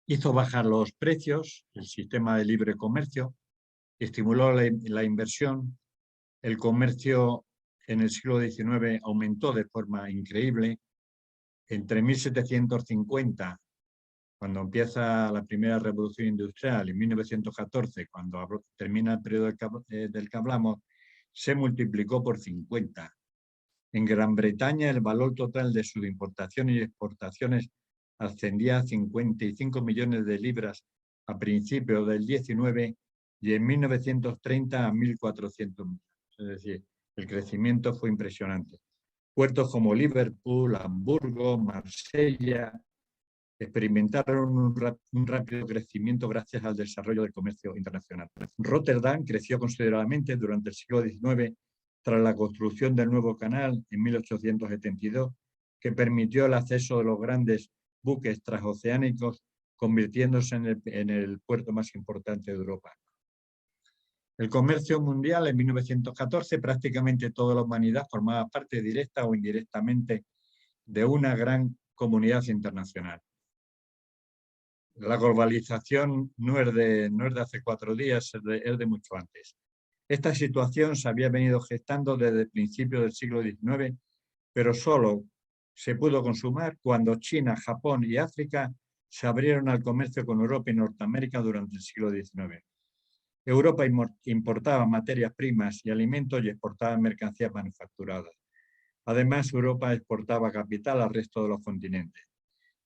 Hizo bajar los precios, el sistema de libre comercio, estimuló la inversión. El comercio en el siglo XIX aumentó de forma increíble. Entre 1750, cuando empieza la primera revolución industrial, y 1914, cuando termina el periodo del que hablamos, se multiplicó por 50. En Gran Bretaña el valor total de sus importaciones y exportaciones ascendía a 55 millones de libras a principios del 19 y en 1930 a 1.400 millones. Es decir, el crecimiento fue impresionante. Puertos como Liverpool, Hamburgo, Marsella experimentaron un rápido crecimiento gracias al desarrollo del comercio internacional. Rotterdam creció considerablemente durante el siglo XIX tras la construcción del nuevo canal en 1872, que permitió el acceso de los grandes buques transoceánicos convirtiéndose en el puerto más importante de Europa. El comercio mundial en 1914, prácticamente toda la humanidad formaba parte directa o indirectamente de una gran comunidad internacional. La globalización no es de hace 4 días, es de mucho antes. Esta situación se había venido gestando desde el principio del siglo XIX, pero solo se pudo consumar cuando China, Japón y África se abrieron al comercio con Europa y Norteamérica durante el siglo XIX. Europa importaba materias primas y alimentos y exportaba mercancías manufacturadas. Además, Europa exportaba capital al resto de los continentes.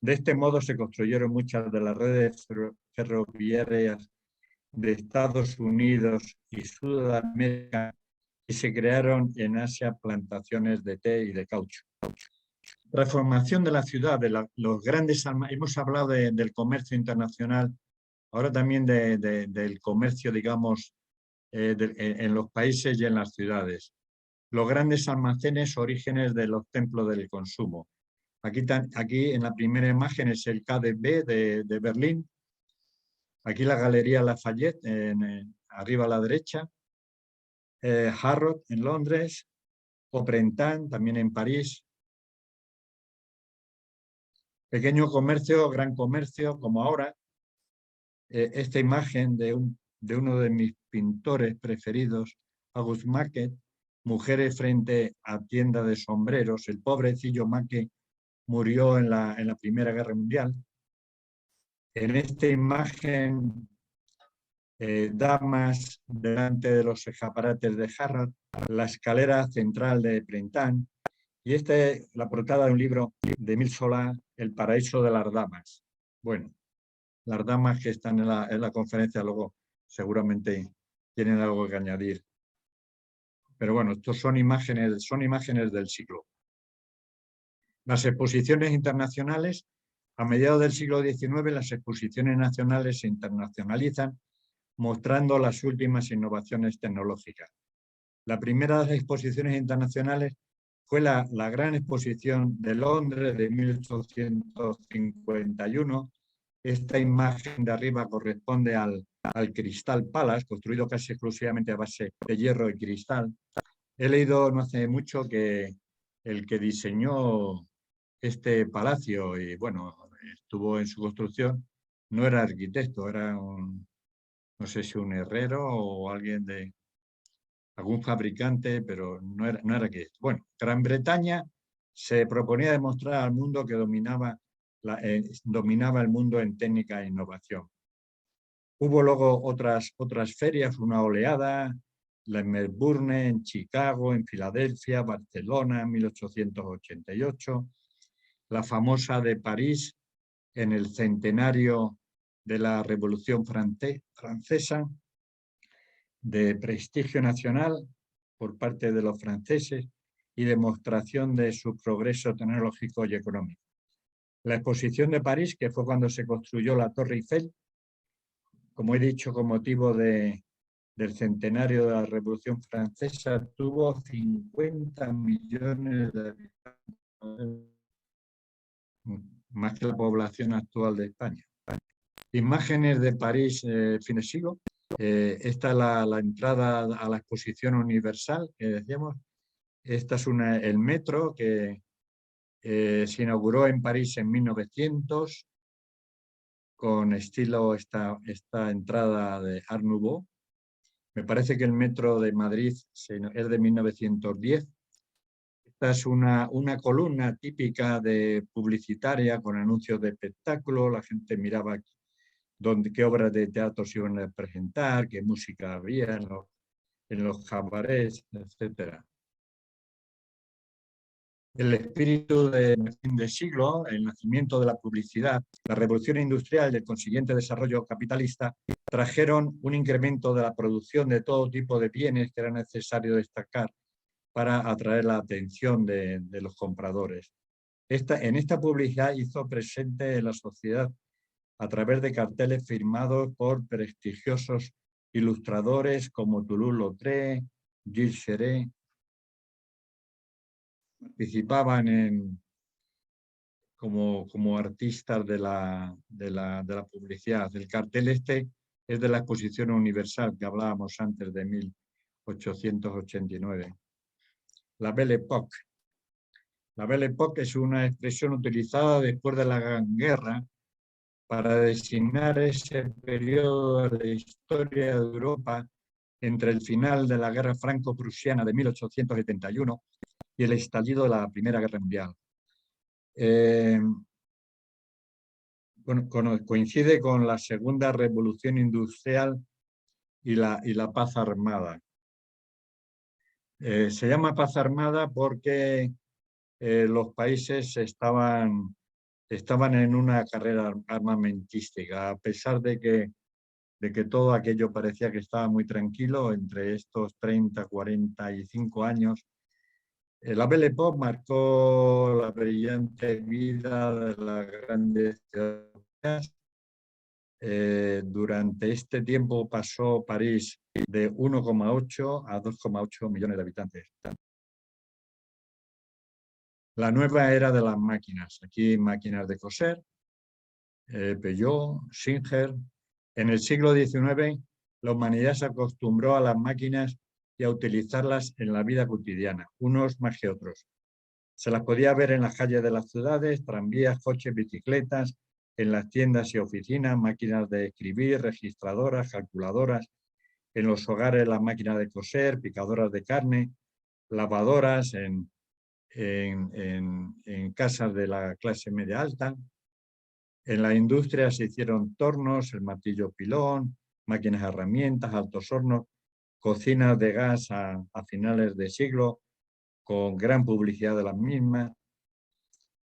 De este modo se construyeron muchas de las redes ferroviarias de Estados Unidos y Sudamérica y se crearon en Asia plantaciones de té y de caucho. Transformación de la ciudad, los grandes hemos hablado del comercio internacional, ahora también del comercio, digamos, en los países y en las ciudades. Los grandes almacenes, orígenes de los templos del consumo. Aquí en la primera imagen es el KDB de Berlín. Aquí la Galería Lafayette, arriba a la derecha. Harrods en Londres. O Printemps, también en París. Pequeño comercio, gran comercio, como ahora. Esta imagen de uno de mis pintores preferidos, August Macke, mujeres frente a tienda de sombreros. El pobrecillo Macke murió en la Primera Guerra Mundial. En esta imagen, damas delante de los escaparates de Harrods, la escalera central de Printemps, y esta es la portada de un libro de Émile Zola, El paraíso de las damas. Bueno, las damas que están en la conferencia luego seguramente tienen algo que añadir. Pero bueno, estos son imágenes del siglo. Las exposiciones internacionales, a mediados del siglo XIX, las exposiciones nacionales se internacionalizan, mostrando las últimas innovaciones tecnológicas. La primera de las exposiciones internacionales fue la Gran Exposición de Londres de 1851. Esta imagen de arriba corresponde al Crystal Palace, construido casi exclusivamente a base de hierro y cristal. He leído no hace mucho que el que diseñó este palacio y bueno, estuvo en su construcción, no era arquitecto, era no sé si un herrero o alguien de algún fabricante, pero no era arquitecto. Bueno, Gran Bretaña se proponía demostrar al mundo que dominaba el mundo en técnica e innovación. Hubo luego otras ferias, una oleada, la en Melbourne, en Chicago, en Filadelfia, Barcelona en 1888, la famosa de París en el centenario de la Revolución Francesa, de prestigio nacional por parte de los franceses y demostración de su progreso tecnológico y económico. La exposición de París, que fue cuando se construyó la Torre Eiffel, como he dicho, con motivo del centenario de la Revolución Francesa, tuvo 50 millones de habitantes, más que la población actual de España. Imágenes de París, fin de siglo. Esta es la entrada a la exposición universal que decíamos. Esta es el metro que se inauguró en París en 1900 con estilo esta entrada de Art Nouveau. Me parece que el metro de Madrid es de 1910. Esta es una columna típica de publicitaria con anuncios de espectáculo. La gente miraba qué obras de teatro se iban a presentar, qué música había en los cabarets, etc. El espíritu del fin de siglo, el nacimiento de la publicidad, la revolución industrial y el consiguiente desarrollo capitalista trajeron un incremento de la producción de todo tipo de bienes que era necesario destacar para atraer la atención de los compradores. En esta publicidad hizo presente la sociedad a través de carteles firmados por prestigiosos ilustradores como Toulouse-Lautrec, Gilles Cheré. Participaban como artistas de la publicidad. El cartel este es de la Exposición Universal que hablábamos antes de 1889. La Belle Époque. La Belle Époque es una expresión utilizada después de la Gran Guerra para designar ese periodo de la historia de Europa entre el final de la Guerra Franco-Prusiana de 1871 y el estallido de la Primera Guerra Mundial. Bueno, coincide con la Segunda Revolución Industrial y la paz armada. Se llama paz armada porque los países estaban en una carrera armamentística, a pesar de que todo aquello parecía que estaba muy tranquilo entre estos 30, 45 años. La Belle Époque marcó la brillante vida de las grandes ciudades. Durante este tiempo pasó París de 1,8 a 2,8 millones de habitantes. La nueva era de las máquinas. Aquí máquinas de coser, Peugeot, Singer. En el siglo XIX la humanidad se acostumbró a las máquinas y a utilizarlas en la vida cotidiana, unos más que otros. Se las podía ver en las calles de las ciudades, tranvías, coches, bicicletas, en las tiendas y oficinas, máquinas de escribir, registradoras, calculadoras, en los hogares las máquinas de coser, picadoras de carne, lavadoras, en casas de la clase media alta. En la industria se hicieron tornos, el martillo pilón, máquinas herramientas, altos hornos, cocinas de gas a finales de siglo, con gran publicidad de las mismas.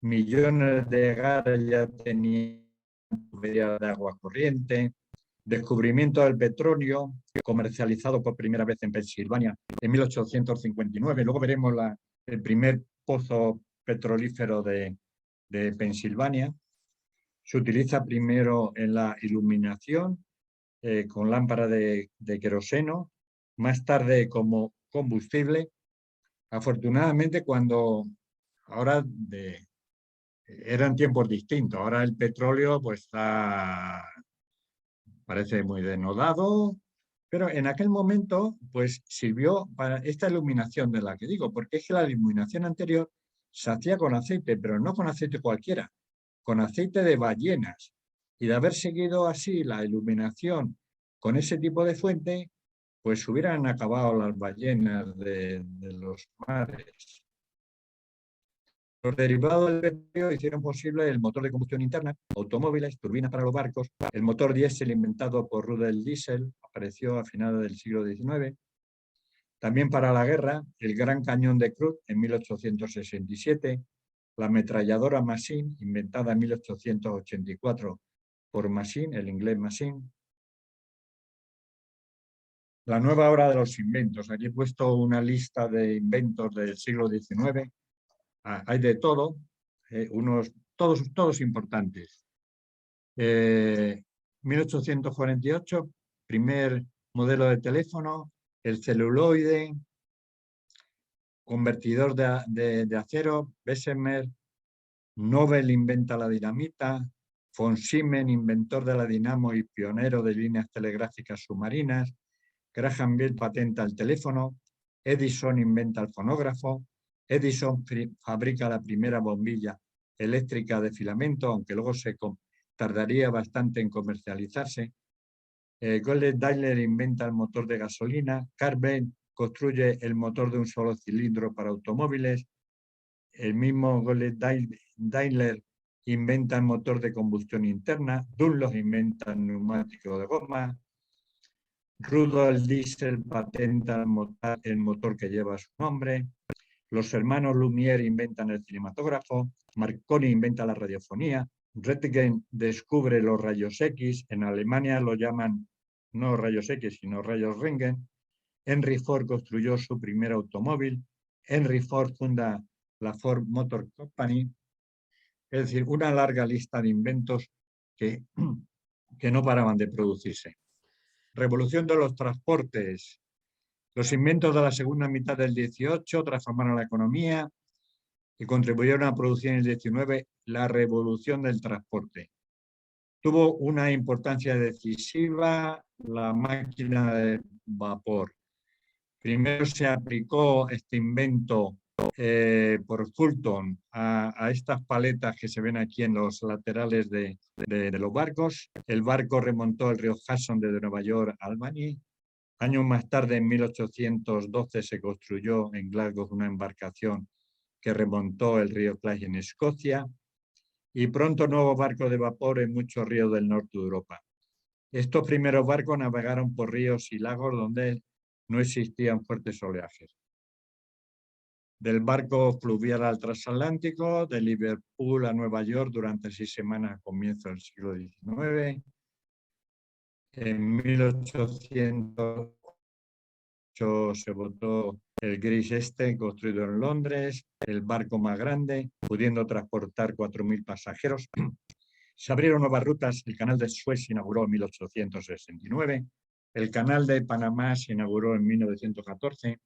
Millones de hogares ya tenían tuberías de agua corriente. Descubrimiento del petróleo, comercializado por primera vez en Pensilvania en 1859. Luego veremos el primer pozo petrolífero de Pensilvania. Se utiliza primero en la iluminación con lámparas de queroseno, más tarde como combustible. Afortunadamente, eran tiempos distintos. Ahora el petróleo pues parece muy denodado, pero en aquel momento pues sirvió para esta iluminación de la que digo, porque es que la iluminación anterior se hacía con aceite, pero no con aceite cualquiera, con aceite de ballenas. Y de haber seguido así la iluminación con ese tipo de fuente, pues hubieran acabado las ballenas de los mares. Los derivados del petróleo hicieron posible el motor de combustión interna, automóviles, turbinas para los barcos. El motor diésel inventado por Rudolf Diesel apareció a finales del siglo XIX. También para la guerra, el gran cañón de Krupp en 1867, la ametralladora Machine, inventada en 1884 por Machine, el inglés Machine. La nueva hora de los inventos. Aquí he puesto una lista de inventos del siglo XIX. Hay de todo, todos importantes. 1848, primer modelo de teléfono, el celuloide, convertidor de acero, Bessemer. Nobel inventa la dinamita, von Siemens, inventor de la dinamo y pionero de líneas telegráficas submarinas, Graham Bell patenta el teléfono, Edison inventa el fonógrafo, Edison fabrica la primera bombilla eléctrica de filamento, aunque luego tardaría bastante en comercializarse. Gottlieb Daimler inventa el motor de gasolina, Carl Benz construye el motor de un solo cilindro para automóviles, el mismo Gottlieb Daimler inventa el motor de combustión interna, Dunlop inventa el neumático de goma, Rudolf Diesel patenta el motor que lleva su nombre, los hermanos Lumière inventan el cinematógrafo, Marconi inventa la radiofonía, Röntgen descubre los rayos X, en Alemania lo llaman no rayos X, sino rayos Röntgen, Henry Ford construyó su primer automóvil, Henry Ford funda la Ford Motor Company, es decir, una larga lista de inventos que no paraban de producirse. Revolución de los transportes. Los inventos de la segunda mitad del 18 transformaron la economía. y contribuyeron a producir en el 19 la revolución del transporte. Tuvo una importancia decisiva la máquina de vapor. Primero se aplicó este invento por Fulton a estas paletas que se ven aquí en los laterales de los barcos. El barco remontó el río Hudson desde Nueva York a Albany. Años más tarde, en 1812, se construyó en Glasgow una embarcación que remontó el río Clyde en Escocia, y pronto nuevos barcos de vapor en muchos ríos del norte de Europa. Estos primeros barcos navegaron por ríos y lagos donde no existían fuertes oleajes. Del barco fluvial al transatlántico, de Liverpool a Nueva York durante 6 semanas a comienzos del siglo XIX. En 1808 se votó el Gris Este, construido en Londres, el barco más grande, pudiendo transportar 4.000 pasajeros. Se abrieron nuevas rutas, el canal de Suez se inauguró en 1869, el canal de Panamá se inauguró en 1914.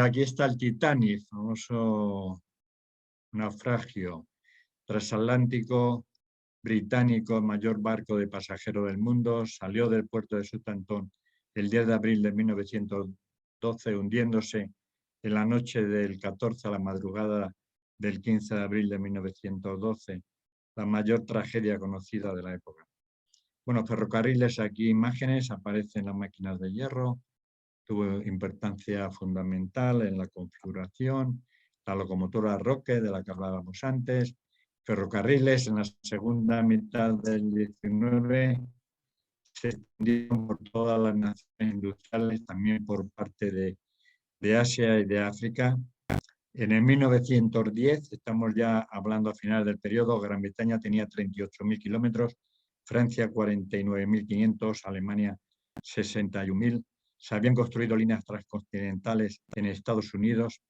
Aquí está el Titanic, famoso naufragio transatlántico británico, el mayor barco de pasajeros del mundo, salió del puerto de Southampton el 10 de abril de 1912, hundiéndose en la noche del 14 a la madrugada del 15 de abril de 1912, la mayor tragedia conocida de la época. Bueno, ferrocarriles, aquí imágenes, aparecen las máquinas de hierro, tuvo importancia fundamental en la configuración, la locomotora Roque, de la que hablábamos antes, ferrocarriles en la segunda mitad del 19 se extendieron por todas las naciones industriales, también por parte de Asia y de África. En el 1910, estamos ya hablando a final del periodo, Gran Bretaña tenía 38.000 kilómetros, Francia 49.500, Alemania 61.000. Se habían construido líneas transcontinentales en Estados Unidos.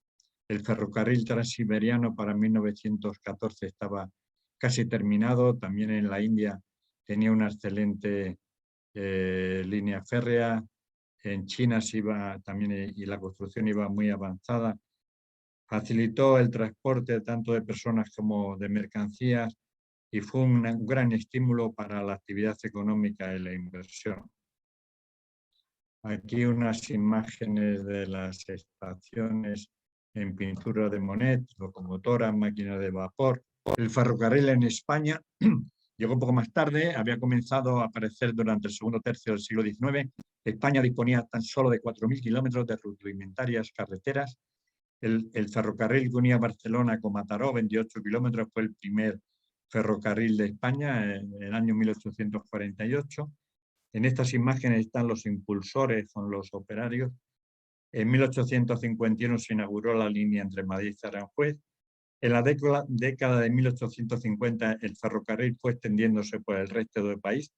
El ferrocarril transiberiano para 1914 estaba casi terminado. También en la India tenía una excelente línea férrea. En China se iba también, y la construcción iba muy avanzada. Facilitó el transporte tanto de personas como de mercancías y fue un gran estímulo para la actividad económica y la inversión. Aquí unas imágenes de las estaciones en pintura de Monet, locomotoras, máquinas de vapor. El ferrocarril en España llegó un poco más tarde, había comenzado a aparecer durante el segundo tercio del siglo XIX. España disponía tan solo de 4.000 kilómetros de rudimentarias carreteras. El ferrocarril que unía Barcelona con Mataró, 28 kilómetros, fue el primer ferrocarril de España en el año 1848. En estas imágenes están los impulsores con los operarios. En 1851 se inauguró la línea entre Madrid y Aranjuez. En la década de 1850 el ferrocarril fue extendiéndose por el resto del país.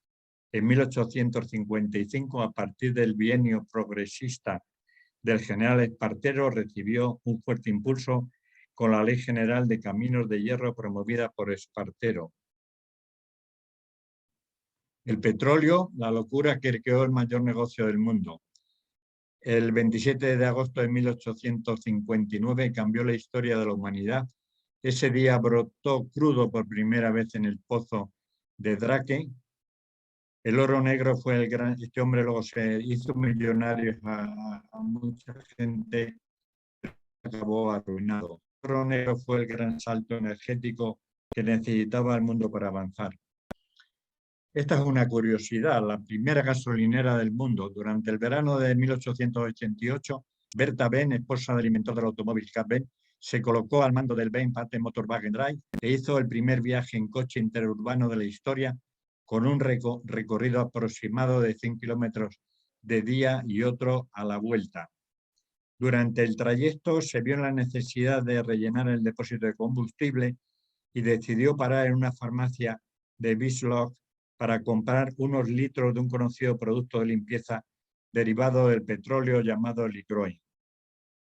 En 1855, a partir del bienio progresista del general Espartero, recibió un fuerte impulso con la Ley General de Caminos de Hierro promovida por Espartero. El petróleo, la locura que creó el mayor negocio del mundo. El 27 de agosto de 1859 cambió la historia de la humanidad. Ese día brotó crudo por primera vez en el pozo de Drake. El oro negro fue el gran... Este hombre luego se hizo millonario a mucha gente, acabó arruinado. El oro negro fue el gran salto energético que necesitaba el mundo para avanzar. Esta es una curiosidad, la primera gasolinera del mundo. Durante el verano de 1888, Berta Benn, esposa del inventor del automóvil Carl Benz, se colocó al mando del Bain Patent Motorwagen Drive e hizo el primer viaje en coche interurbano de la historia, con un recorrido aproximado de 100 kilómetros de día y otro a la vuelta. Durante el trayecto se vio la necesidad de rellenar el depósito de combustible y decidió parar en una farmacia de Wiesloch para comprar unos litros de un conocido producto de limpieza derivado del petróleo llamado Ligroin.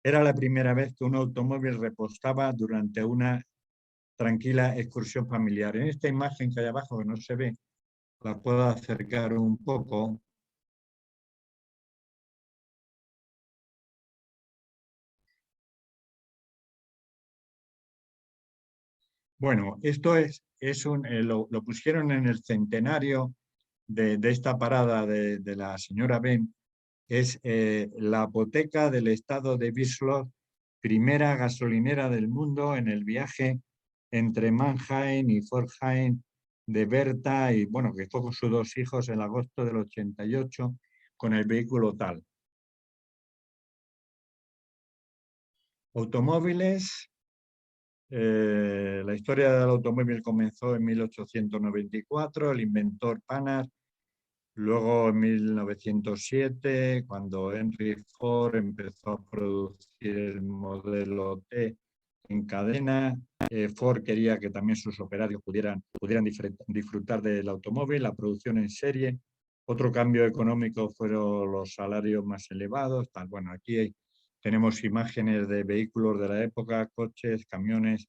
Era la primera vez que un automóvil repostaba durante una tranquila excursión familiar. En esta imagen que hay abajo, que no se ve, la puedo acercar un poco. Bueno, esto lo pusieron en el centenario de esta parada de la señora Ben. Es la apoteca del estado de Wiesloch, primera gasolinera del mundo en el viaje entre Mannheim y Forchheim de Berta, y bueno, que fue con sus dos hijos en agosto del 88 con el vehículo tal. Automóviles. La historia del automóvil comenzó en 1894, el inventor Panhard. Luego en 1907, cuando Henry Ford empezó a producir el modelo T en cadena, Ford quería que también sus operarios pudieran disfrutar del automóvil, la producción en serie. Otro cambio económico fueron los salarios más elevados. Bueno, aquí tenemos imágenes de vehículos de la época, coches, camiones.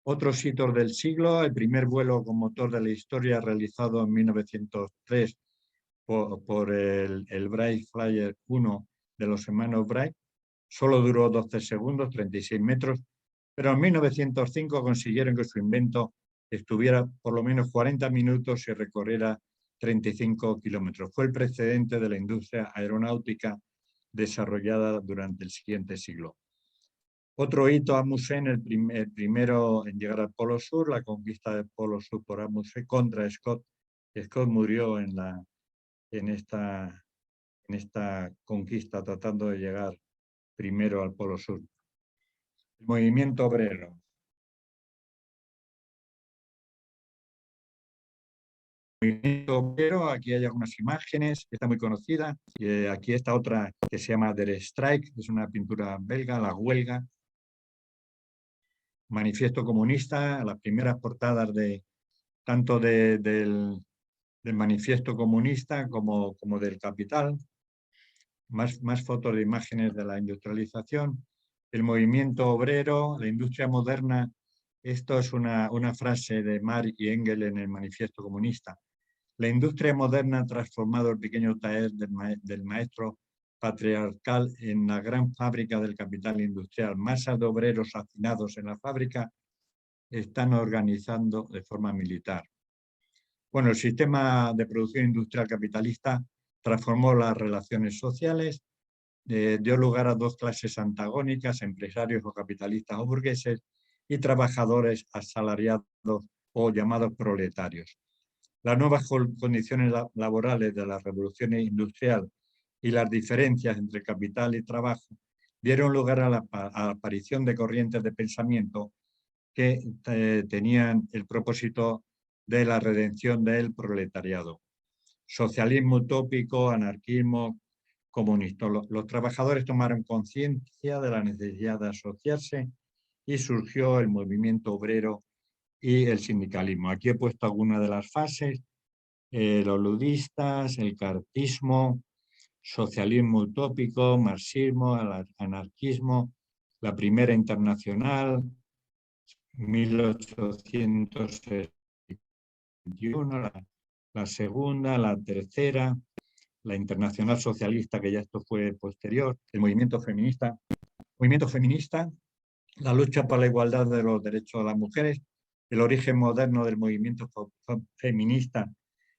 Otros hitos del siglo: el primer vuelo con motor de la historia realizado en 1903 por el Wright Flyer 1 de los hermanos Wright. Solo duró 12 segundos, 36 metros, pero en 1905 consiguieron que su invento estuviera por lo menos 40 minutos y recorriera 35 kilómetros. Fue el precedente de la industria aeronáutica desarrollada durante el siguiente siglo. Otro hito, Amundsen, el primero en llegar al Polo Sur, la conquista del Polo Sur por Amundsen contra Scott. Scott murió en esta conquista tratando de llegar primero al Polo Sur. El movimiento obrero. El movimiento obrero, aquí hay algunas imágenes, está muy conocida. Aquí está otra que se llama Der Streik, es una pintura belga, la huelga. Manifiesto comunista, las primeras portadas tanto del Manifiesto Comunista como del Capital. Más fotos de imágenes de la industrialización. El movimiento obrero, la industria moderna. Esto es una frase de Marx y Engels en el Manifiesto Comunista. La industria moderna ha transformado el pequeño taller del maestro patriarcal en la gran fábrica del capital industrial. Masas de obreros hacinados en la fábrica están organizando de forma militar. Bueno, el sistema de producción industrial capitalista transformó las relaciones sociales, dio lugar a dos clases antagónicas: empresarios o capitalistas o burgueses, y trabajadores asalariados o llamados proletarios. Las nuevas condiciones laborales de la revolución industrial y las diferencias entre capital y trabajo dieron lugar a la aparición de corrientes de pensamiento que tenían el propósito de la redención del proletariado. Socialismo utópico, anarquismo, comunista. Los trabajadores tomaron conciencia de la necesidad de asociarse y surgió el movimiento obrero y el sindicalismo. Aquí he puesto algunas de las fases: los ludistas, el cartismo, socialismo utópico, marxismo, anarquismo, la primera internacional, 1861, la segunda, la tercera, la internacional socialista, que ya esto fue posterior, el movimiento feminista. Movimiento feminista, la lucha por la igualdad de los derechos de las mujeres. El origen moderno del movimiento feminista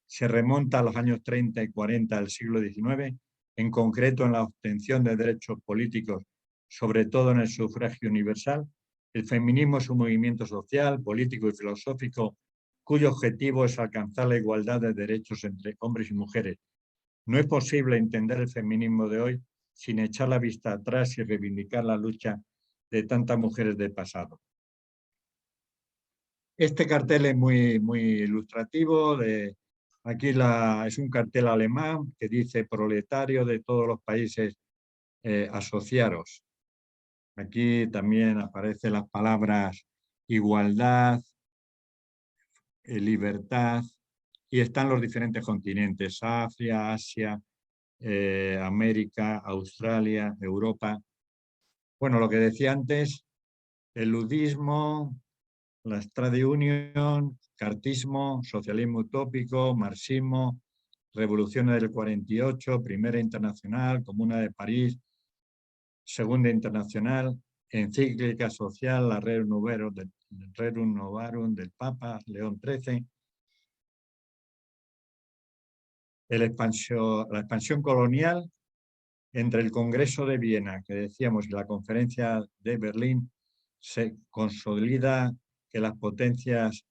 se remonta a los años 30 y 40 del siglo XIX, en concreto en la obtención de derechos políticos, sobre todo en el sufragio universal. El feminismo es un movimiento social, político y filosófico cuyo objetivo es alcanzar la igualdad de derechos entre hombres y mujeres. No es posible entender el feminismo de hoy sin echar la vista atrás y reivindicar la lucha de tantas mujeres del pasado. Este cartel es muy ilustrativo. Aquí es un cartel alemán que dice: proletario de todos los países, asociaros. Aquí también aparecen las palabras igualdad, libertad, y están los diferentes continentes: África, Asia, América, Australia, Europa. Bueno, lo que decía antes, el ludismo, la trade union, cartismo, socialismo utópico, marxismo, revoluciones del 48, primera internacional, Comuna de París, segunda internacional, encíclica social, la Rerum Novarum del Papa León XIII, la expansión colonial entre el Congreso de Viena, que decíamos, y la Conferencia de Berlín, se consolida que las potencias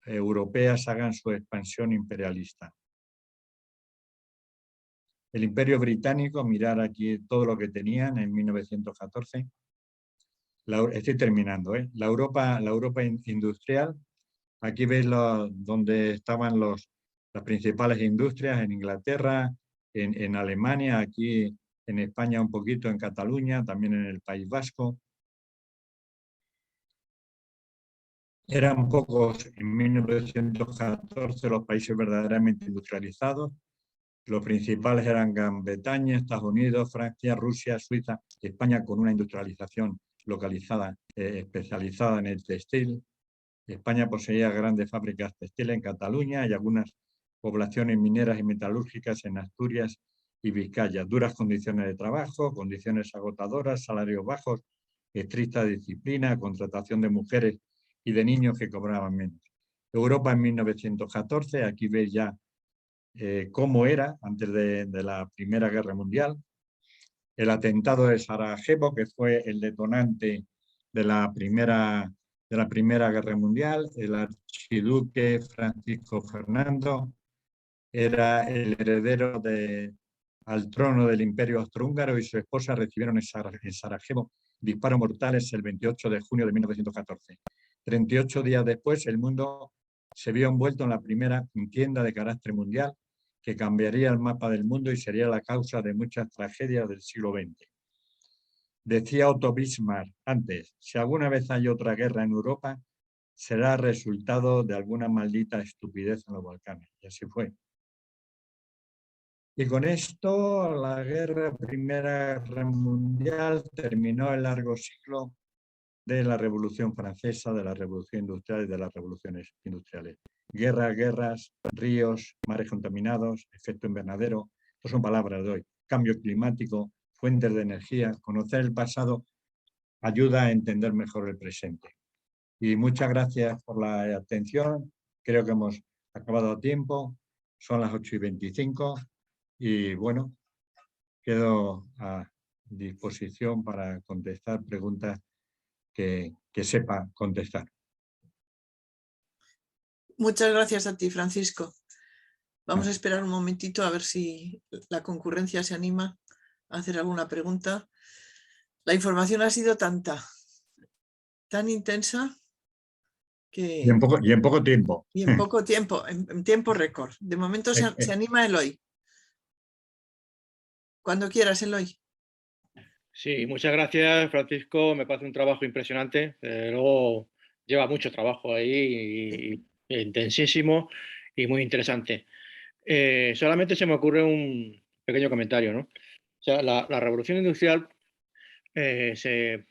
europeas hagan su expansión imperialista. El Imperio Británico, mirar aquí todo lo que tenían en 1914. Estoy terminando, ¿eh? La Europa industrial. Aquí veis donde estaban las principales industrias en Inglaterra, en Alemania, aquí en España un poquito, en Cataluña, también en el País Vasco. Eran pocos en 1914 los países verdaderamente industrializados. Los principales eran Gran Bretaña, Estados Unidos, Francia, Rusia, Suiza, España con una industrialización localizada, especializada en el textil. España poseía grandes fábricas textiles en Cataluña y algunas poblaciones mineras y metalúrgicas en Asturias y Vizcaya. Duras condiciones de trabajo, condiciones agotadoras, salarios bajos, estricta disciplina, contratación de mujeres y de niños que cobraban menos. Europa en 1914, aquí veis ya cómo era antes de la Primera Guerra Mundial. El atentado de Sarajevo, que fue el detonante de la Primera Guerra Mundial. El archiduque Francisco Fernando era el heredero al trono del Imperio Austrohúngaro y su esposa recibieron en Sarajevo disparos mortales el 28 de junio de 1914. 38 días después, el mundo se vio envuelto en la primera contienda de carácter mundial que cambiaría el mapa del mundo y sería la causa de muchas tragedias del siglo XX. Decía Otto Bismarck antes, si alguna vez hay otra guerra en Europa, será resultado de alguna maldita estupidez en los Balcanes. Y así fue. Y con esto la Primera Guerra Mundial terminó el largo ciclo de la Revolución Francesa, de la Revolución Industrial y de las revoluciones industriales. Guerras, ríos, mares contaminados, efecto invernadero, estas son palabras de hoy. Cambio climático, fuentes de energía. Conocer el pasado ayuda a entender mejor el presente. Y muchas gracias por la atención. Creo que hemos acabado a tiempo. Son las 8:25 y bueno, quedo a disposición para contestar preguntas que sepa contestar. Muchas gracias a ti, Francisco. Vamos a esperar un momentito a ver si la concurrencia se anima a hacer alguna pregunta. La información ha sido tan intensa que... Y en poco tiempo. Y en poco tiempo, en tiempo récord. De momento se anima Eloy. Cuando quieras, Eloy. Sí, muchas gracias, Francisco. Me parece un trabajo impresionante. Luego lleva mucho trabajo ahí, intensísimo y muy interesante. Solamente se me ocurre un pequeño comentario, ¿no? O sea, la revolución industrial se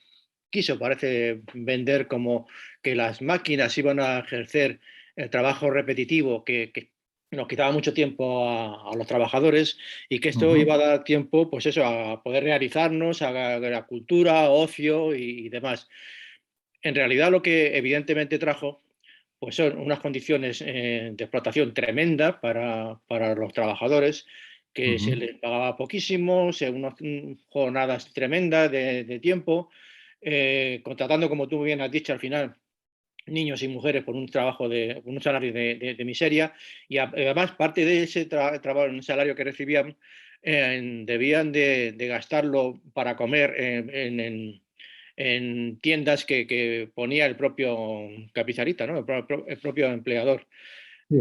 quiso, parece, vender como que las máquinas iban a ejercer el trabajo repetitivo que nos quitaba mucho tiempo a los trabajadores y que esto iba a dar tiempo, pues eso, a poder realizarnos, a la cultura, ocio y demás. En realidad lo que evidentemente trajo pues son unas condiciones de explotación tremendas para los trabajadores, que se les pagaba poquísimo, unas jornadas tremendas de tiempo, contratando, como tú bien has dicho al final, niños y mujeres por un trabajo por un salario de miseria, y además parte de ese trabajo, un salario que recibían, debían de gastarlo para comer en tiendas que ponía el propio capitalista, ¿no? El propio empleador. Sí,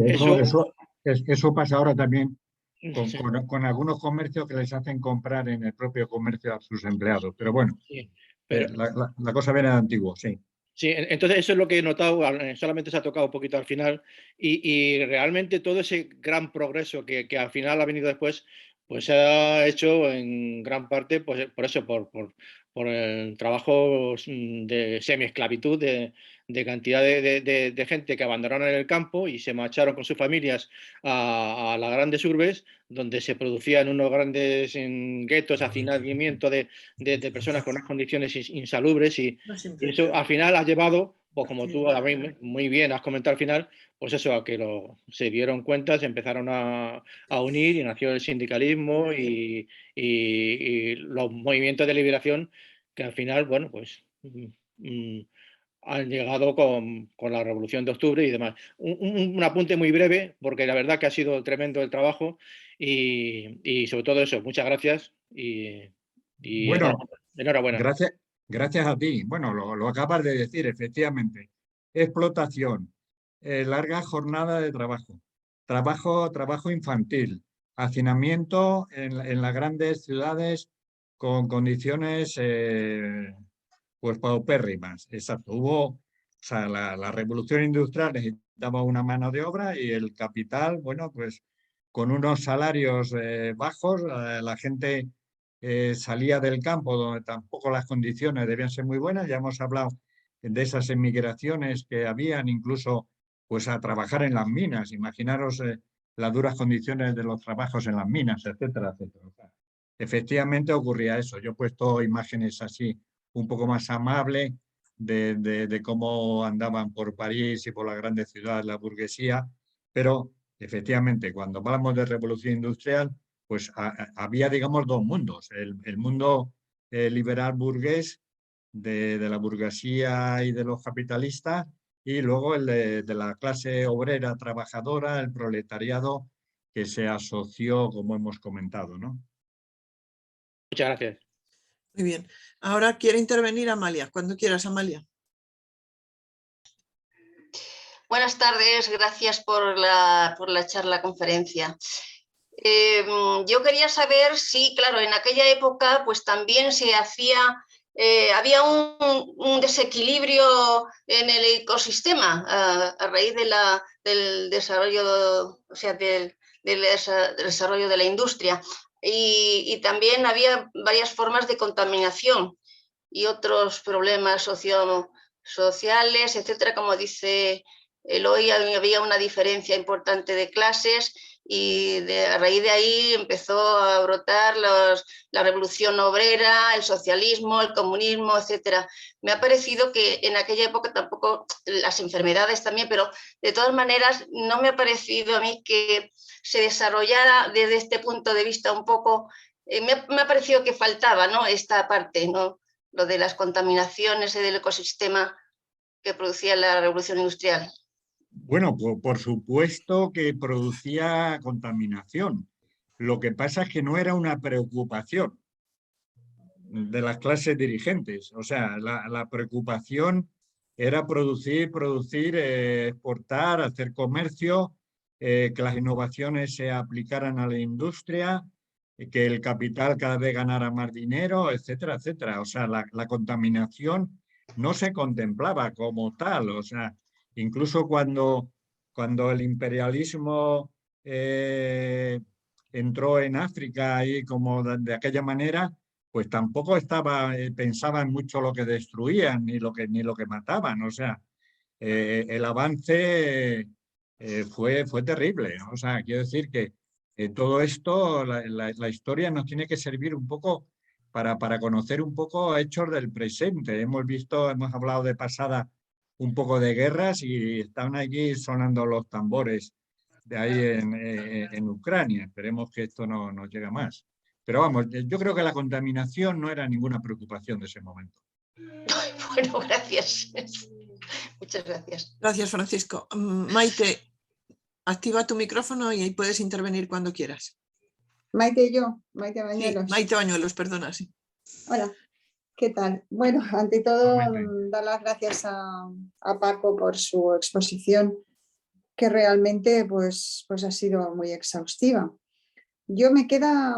eso pasa ahora también Sí. con algunos comercios que les hacen comprar en el propio comercio a sus empleados. Pero bueno, Sí, pero, la cosa viene de antiguo, sí. sí, entonces eso es lo que he notado, solamente se ha tocado un poquito al final, y realmente todo ese gran progreso que al final ha venido después, pues se ha hecho en gran parte pues, por eso, por el trabajo de semiesclavitud de cantidad de gente que abandonaron el campo y se marcharon con sus familias a las grandes urbes, donde se producían unos grandes guetos, hacinamiento de personas con unas condiciones insalubres y eso al final ha llevado, pues como tú muy bien has comentado al final, pues eso, a que se dieron cuenta, se empezaron a unir y nació el sindicalismo y los movimientos de liberación que al final, bueno, pues han llegado con la Revolución de Octubre y demás. Un apunte muy breve, porque la verdad que ha sido tremendo el trabajo y sobre todo eso, muchas gracias y Bueno, enhorabuena. gracias a ti. Bueno, lo acabas de decir, efectivamente. Explotación, larga jornada de trabajo infantil, hacinamiento en las grandes ciudades con condiciones pues paupérrimas. Exacto. O sea, la revolución industrial necesitaba una mano de obra y el capital, bueno, pues con unos salarios bajos, la gente salía del campo donde tampoco las condiciones debían ser muy buenas. Ya hemos hablado de esas emigraciones que habían incluso pues a trabajar en las minas. Imaginaros las duras condiciones de los trabajos en las minas, etcétera, etcétera. O sea, efectivamente ocurría eso. Yo he puesto imágenes así un poco más amables de cómo andaban por París y por las grandes ciudades la burguesía, pero efectivamente cuando hablamos de revolución industrial pues había, digamos, dos mundos. El mundo liberal burgués de la burguesía y de los capitalistas y luego el de la clase obrera trabajadora, el proletariado que se asoció, como hemos comentado, ¿no? Muchas gracias. Muy bien. Ahora quiere intervenir Amalia. Cuando quieras, Amalia. Buenas tardes, gracias por la charla, conferencia. Yo quería saber si, claro, en aquella época pues también se hacía, había un desequilibrio en el ecosistema a raíz del desarrollo, o sea, del desarrollo de la industria y también había varias formas de contaminación y otros problemas sociales, etcétera, como dice Eloy, había una diferencia importante de clases y a raíz de ahí empezó a brotar la revolución obrera, el socialismo, el comunismo, etcétera. Me ha parecido que en aquella época tampoco, las enfermedades también, pero de todas maneras no me ha parecido a mí que se desarrollara desde este punto de vista un poco, me ha parecido que faltaba, ¿no?, esta parte, ¿no?, lo de las contaminaciones del ecosistema que producía la revolución industrial. Bueno, por supuesto que producía contaminación. Lo que pasa es que no era una preocupación de las clases dirigentes. O sea, la preocupación era producir, exportar, hacer comercio, que las innovaciones se aplicaran a la industria, que el capital cada vez ganara más dinero, etcétera, etcétera. O sea, la contaminación no se contemplaba como tal. O sea, incluso cuando el imperialismo entró en África ahí como de aquella manera, pues tampoco pensaban mucho lo que destruían ni lo que mataban. O sea, el avance fue terrible, ¿no? O sea, quiero decir que todo esto, la historia nos tiene que servir un poco para conocer un poco hechos del presente. Hemos hablado de pasada un poco de guerras y están allí sonando los tambores de ahí en Ucrania. Esperemos que esto no nos llegue más. Pero vamos, yo creo que la contaminación no era ninguna preocupación de ese momento. Bueno, gracias. Muchas gracias. Gracias, Francisco. Maite, activa tu micrófono y ahí puedes intervenir cuando quieras. Maite Bañuelos. Sí, Maite Bañuelos, perdona, sí. Hola, ¿qué tal? Bueno, ante todo, dar las gracias a Paco por su exposición, que realmente pues ha sido muy exhaustiva. Yo me queda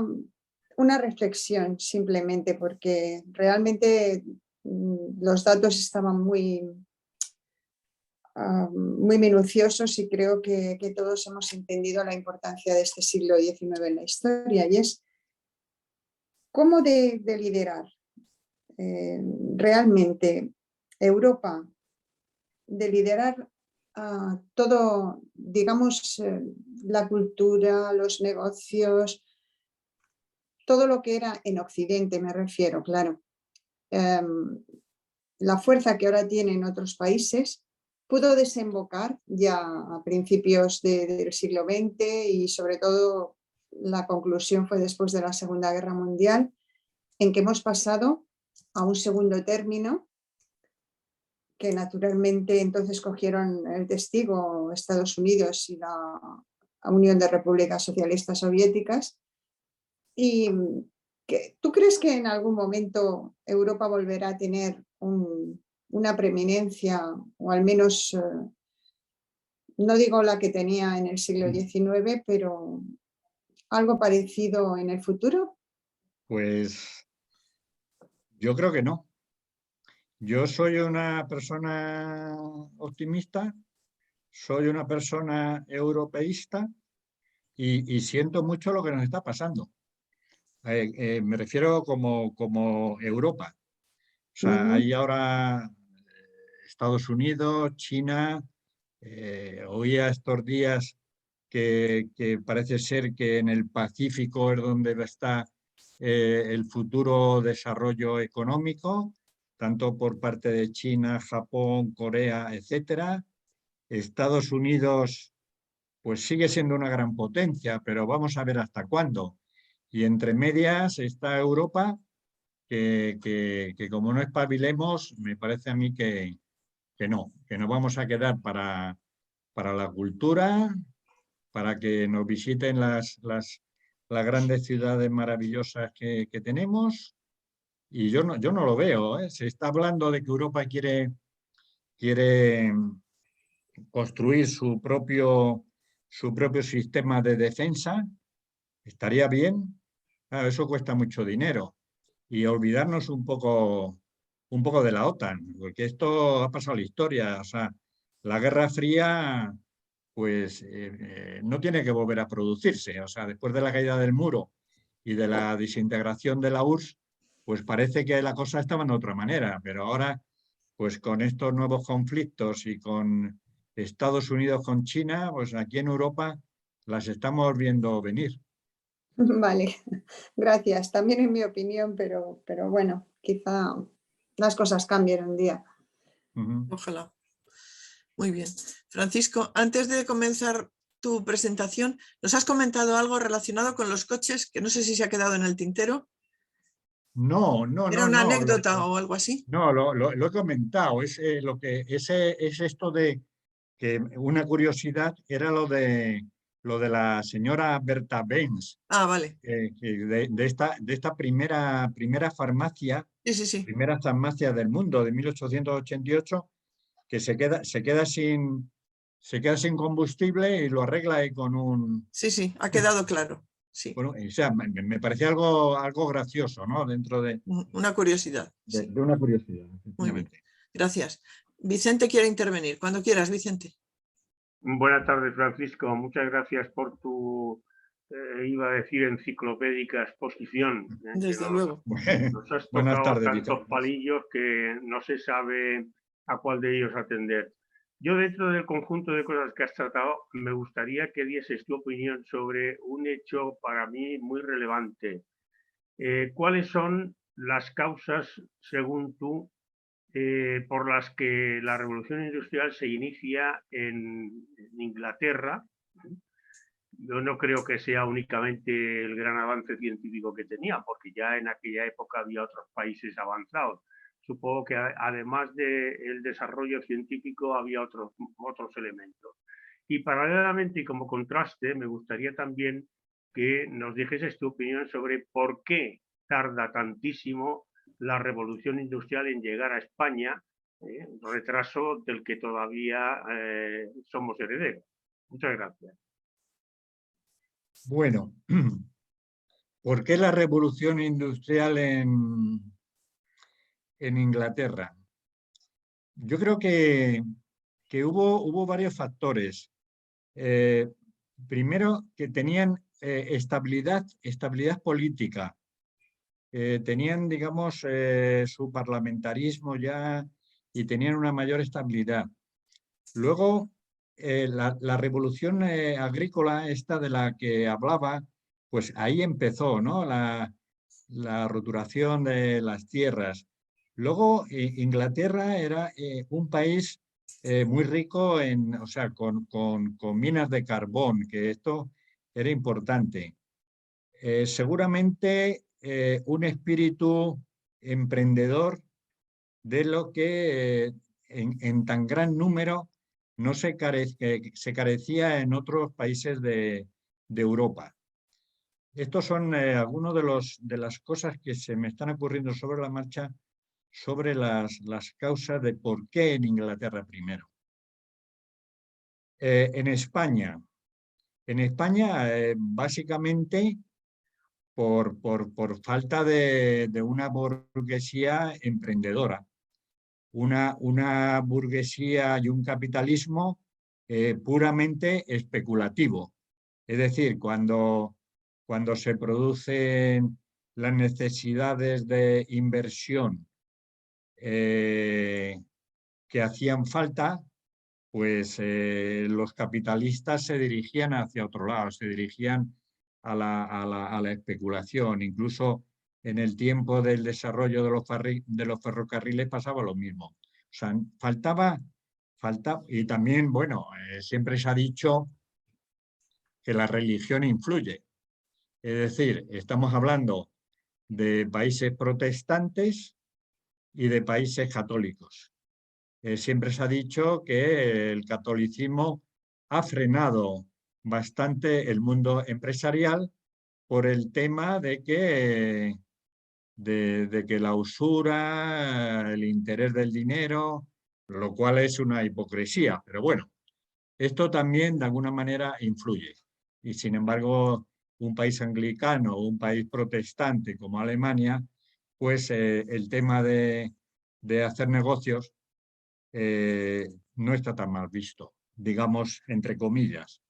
una reflexión simplemente, porque realmente los datos estaban muy muy minuciosos y creo que todos hemos entendido la importancia de este siglo XIX en la historia, y es cómo de liderar realmente Europa, de liderar todo, digamos, la cultura, los negocios, todo lo que era en Occidente, me refiero, claro. La fuerza que ahora tienen otros países pudo desembocar ya a principios del siglo XX, y sobre todo la conclusión fue después de la Segunda Guerra Mundial, en que hemos pasado a un segundo término, que naturalmente entonces cogieron el testigo Estados Unidos y la Unión de Repúblicas Socialistas Soviéticas. ¿Y tú crees que en algún momento Europa volverá a tener una preeminencia, o al menos, no digo la que tenía en el siglo XIX, pero algo parecido en el futuro? Pues yo creo que no. Yo soy una persona optimista, soy una persona europeísta y siento mucho lo que nos está pasando. Me refiero como Europa. O sea, hay ahora Estados Unidos, China. Oía estos días que parece ser que en el Pacífico es donde está el futuro desarrollo económico, tanto por parte de China, Japón, Corea, etcétera. Estados Unidos pues sigue siendo una gran potencia, pero vamos a ver hasta cuándo. Y entre medias está Europa, que como no espabilemos, me parece a mí que nos vamos a quedar para la cultura, para que nos visiten las grandes ciudades maravillosas que tenemos. Y yo no lo veo, ¿eh? Se está hablando de que Europa quiere construir su propio sistema de defensa. Estaría bien. Claro, eso cuesta mucho dinero. Y olvidarnos un poco de la OTAN, porque esto ha pasado a la historia. O sea, la Guerra Fría pues no tiene que volver a producirse. O sea, después de la caída del muro y de la desintegración de la URSS, pues parece que la cosa estaba en otra manera, pero ahora, pues con estos nuevos conflictos y con Estados Unidos con China, pues aquí en Europa las estamos viendo venir. Vale, gracias. También en mi opinión, pero bueno, quizá las cosas cambien un día. Ojalá. Muy bien. Francisco, antes de comenzar tu presentación, ¿nos has comentado algo relacionado con los coches que no sé si se ha quedado en el tintero? No. ¿Era una anécdota o algo así? No, lo he comentado. Es esto de que una curiosidad era lo de la señora Berta Benz, Ah, vale. de esta primera farmacia, Sí. primera farmacia del mundo de 1888, que se queda sin combustible y lo arregla ahí con un... Sí, ha quedado claro. Sí. Bueno, o sea, me parecía algo gracioso, ¿no? Dentro de... Una curiosidad. Sí. De una curiosidad. Muy bien. Gracias. Vicente quiere intervenir. Cuando quieras, Vicente. Buenas tardes, Francisco. Muchas gracias por tu, iba a decir, enciclopédica exposición. Desde luego. Nos has Buenas tocado tardes, tantos Vicente. palillos que no se sabe a cuál de ellos atender. Yo, dentro del conjunto de cosas que has tratado, me gustaría que dieses tu opinión sobre un hecho para mí muy relevante. ¿Cuáles son las causas, según tú, por las que la revolución industrial se inicia en Inglaterra? Yo no creo que sea únicamente el gran avance científico que tenía, porque ya en aquella época había otros países avanzados. Supongo que además del desarrollo científico había otros elementos. Y paralelamente y como contraste, me gustaría también que nos dijeses tu opinión sobre por qué tarda tantísimo la revolución industrial en llegar a España, retraso del que todavía somos herederos. Muchas gracias. Bueno, ¿por qué la revolución industrial en Inglaterra? Yo creo que que hubo varios factores. Primero, que tenían estabilidad política. Tenían, digamos, su parlamentarismo ya y tenían una mayor estabilidad. Luego, la revolución agrícola, esta de la que hablaba, pues ahí empezó, ¿no? La roturación de las tierras. Luego, Inglaterra era un país muy rico o sea, con minas de carbón, que esto era importante. Seguramente un espíritu emprendedor de lo que en tan gran número no se carecía en otros países de Europa. Estos son algunos de las cosas que se me están ocurriendo sobre la marcha, sobre las causas de por qué en Inglaterra primero. En España, básicamente por falta de una burguesía emprendedora, una burguesía y un capitalismo puramente especulativo. Es decir, cuando se producen las necesidades de inversión que hacían falta, pues los capitalistas se dirigían hacia otro lado, se dirigían a la especulación. Incluso en el tiempo del desarrollo de los ferrocarriles pasaba lo mismo. O sea, faltaba, y también, bueno, siempre se ha dicho que la religión influye. Es decir, estamos hablando de países protestantes y de países católicos. Siempre se ha dicho que el catolicismo ha frenado bastante el mundo empresarial por el tema de que la usura, el interés del dinero, lo cual es una hipocresía. Pero bueno, esto también de alguna manera influye. Y sin embargo, un país anglicano o un país protestante como Alemania, pues el tema de hacer negocios no está tan mal visto, digamos, entre comillas.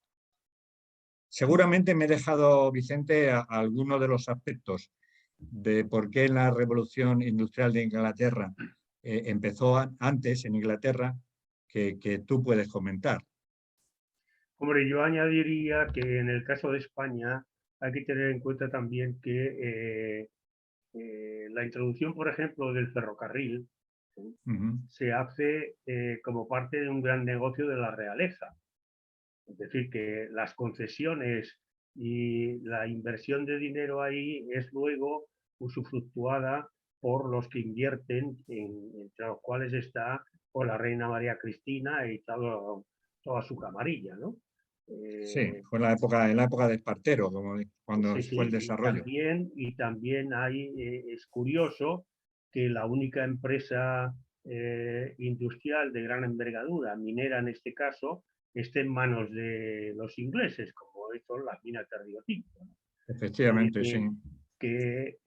Seguramente me he dejado, Vicente, algunos de los aspectos de por qué la revolución industrial de Inglaterra empezó antes en Inglaterra que tú puedes comentar. Hombre, yo añadiría que en el caso de España hay que tener en cuenta también que la introducción, por ejemplo, del ferrocarril se hace como parte de un gran negocio de la realeza. Es decir, que las concesiones y la inversión de dinero ahí es luego usufructuada por los que invierten, entre los cuales está pues, la reina María Cristina y toda su camarilla, ¿no? Sí, fue en la época de Espartero, cuando sí, fue el desarrollo. Y también es curioso que la única empresa industrial de gran envergadura, minera en este caso, esté en manos de los ingleses, como son las minas de Río Tinto. Efectivamente, sí. Que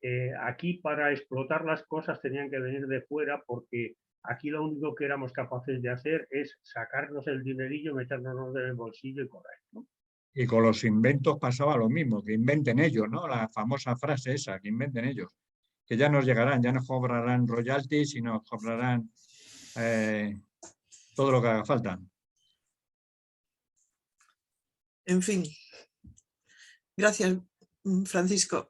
aquí para explotar las cosas tenían que venir de fuera porque aquí lo único que éramos capaces de hacer es sacarnos el dinerillo, meternos en el bolsillo y correr, ¿no? Y con los inventos pasaba lo mismo, que inventen ellos, ¿no? La famosa frase esa, que inventen ellos, que ya nos llegarán, ya nos cobrarán royalties y nos cobrarán todo lo que haga falta. En fin. Gracias, Francisco.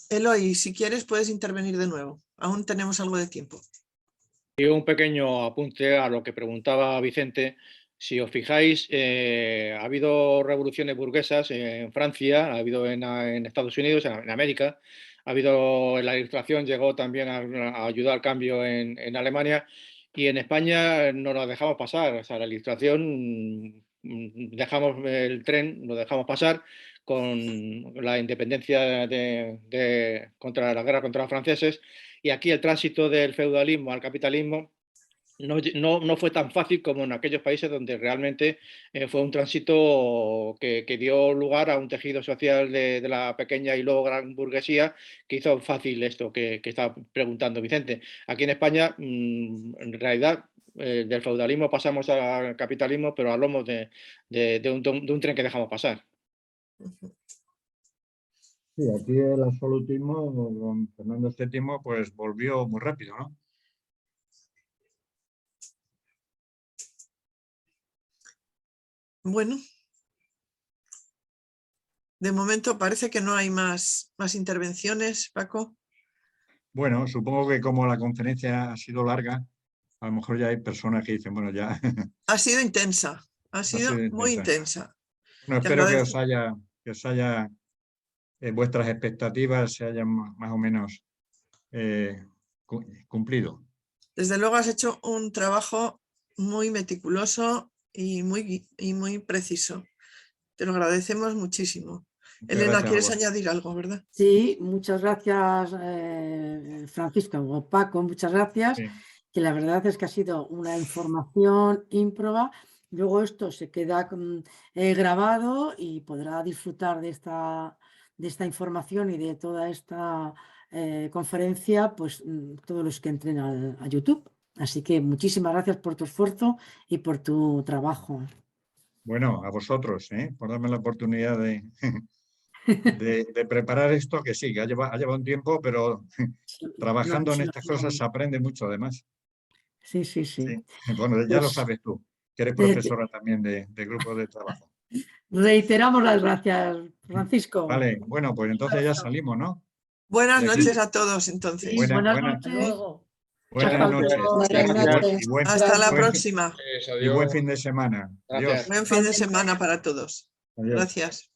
Eloy, si quieres puedes intervenir de nuevo. Aún tenemos algo de tiempo. Y un pequeño apunte a lo que preguntaba Vicente. Si os fijáis, ha habido revoluciones burguesas en Francia, ha habido en Estados Unidos, en América, ha habido, la Ilustración llegó también a ayudar al cambio en Alemania, y en España no la dejamos pasar. O sea, la Ilustración, dejamos el tren, lo dejamos pasar con la independencia contra la guerra contra los franceses, y aquí el tránsito del feudalismo al capitalismo no fue tan fácil como en aquellos países donde realmente fue un tránsito que dio lugar a un tejido social de la pequeña y luego gran burguesía que hizo fácil esto que está preguntando Vicente. Aquí en España, en realidad, del feudalismo pasamos al capitalismo, pero a lomos de un tren que dejamos pasar. Sí, aquí el absolutismo con Fernando VII pues volvió muy rápido, ¿no? Bueno, de momento parece que no hay más intervenciones, Paco. Bueno, supongo que como la conferencia ha sido larga, a lo mejor ya hay personas que dicen, bueno, ya... Ha sido intensa, ha sido muy intensa. Bueno, Te espero agradezco. que os haya vuestras expectativas se hayan más o menos cumplido. Desde luego has hecho un trabajo muy meticuloso y muy preciso. Te lo agradecemos muchísimo. Muchas Elena, gracias a ¿quieres vos. añadir algo, verdad? Sí, muchas gracias, Francisco o Paco, muchas gracias. Sí. Que la verdad es que ha sido una información ímproba. Luego esto se queda grabado y podrá disfrutar de esta información y de toda esta conferencia, pues todos los que entren a YouTube. Así que muchísimas gracias por tu esfuerzo y por tu trabajo. Bueno, a vosotros, por darme la oportunidad de preparar esto, que sí, que ha llevado un tiempo, pero trabajando en estas cosas se aprende mucho además. Sí, sí, sí. Sí. Bueno, ya lo sabes tú, que eres profesora también de grupo de trabajo. Reiteramos las gracias, Francisco. Vale, bueno, pues entonces ya salimos, ¿no? Buenas De aquí. noches a todos, entonces. Sí, buenas noches. Buenas noches. Buenas noches. Hasta la próxima. Y buen fin de semana. Adiós. Buen fin de semana para todos. Adiós. Gracias.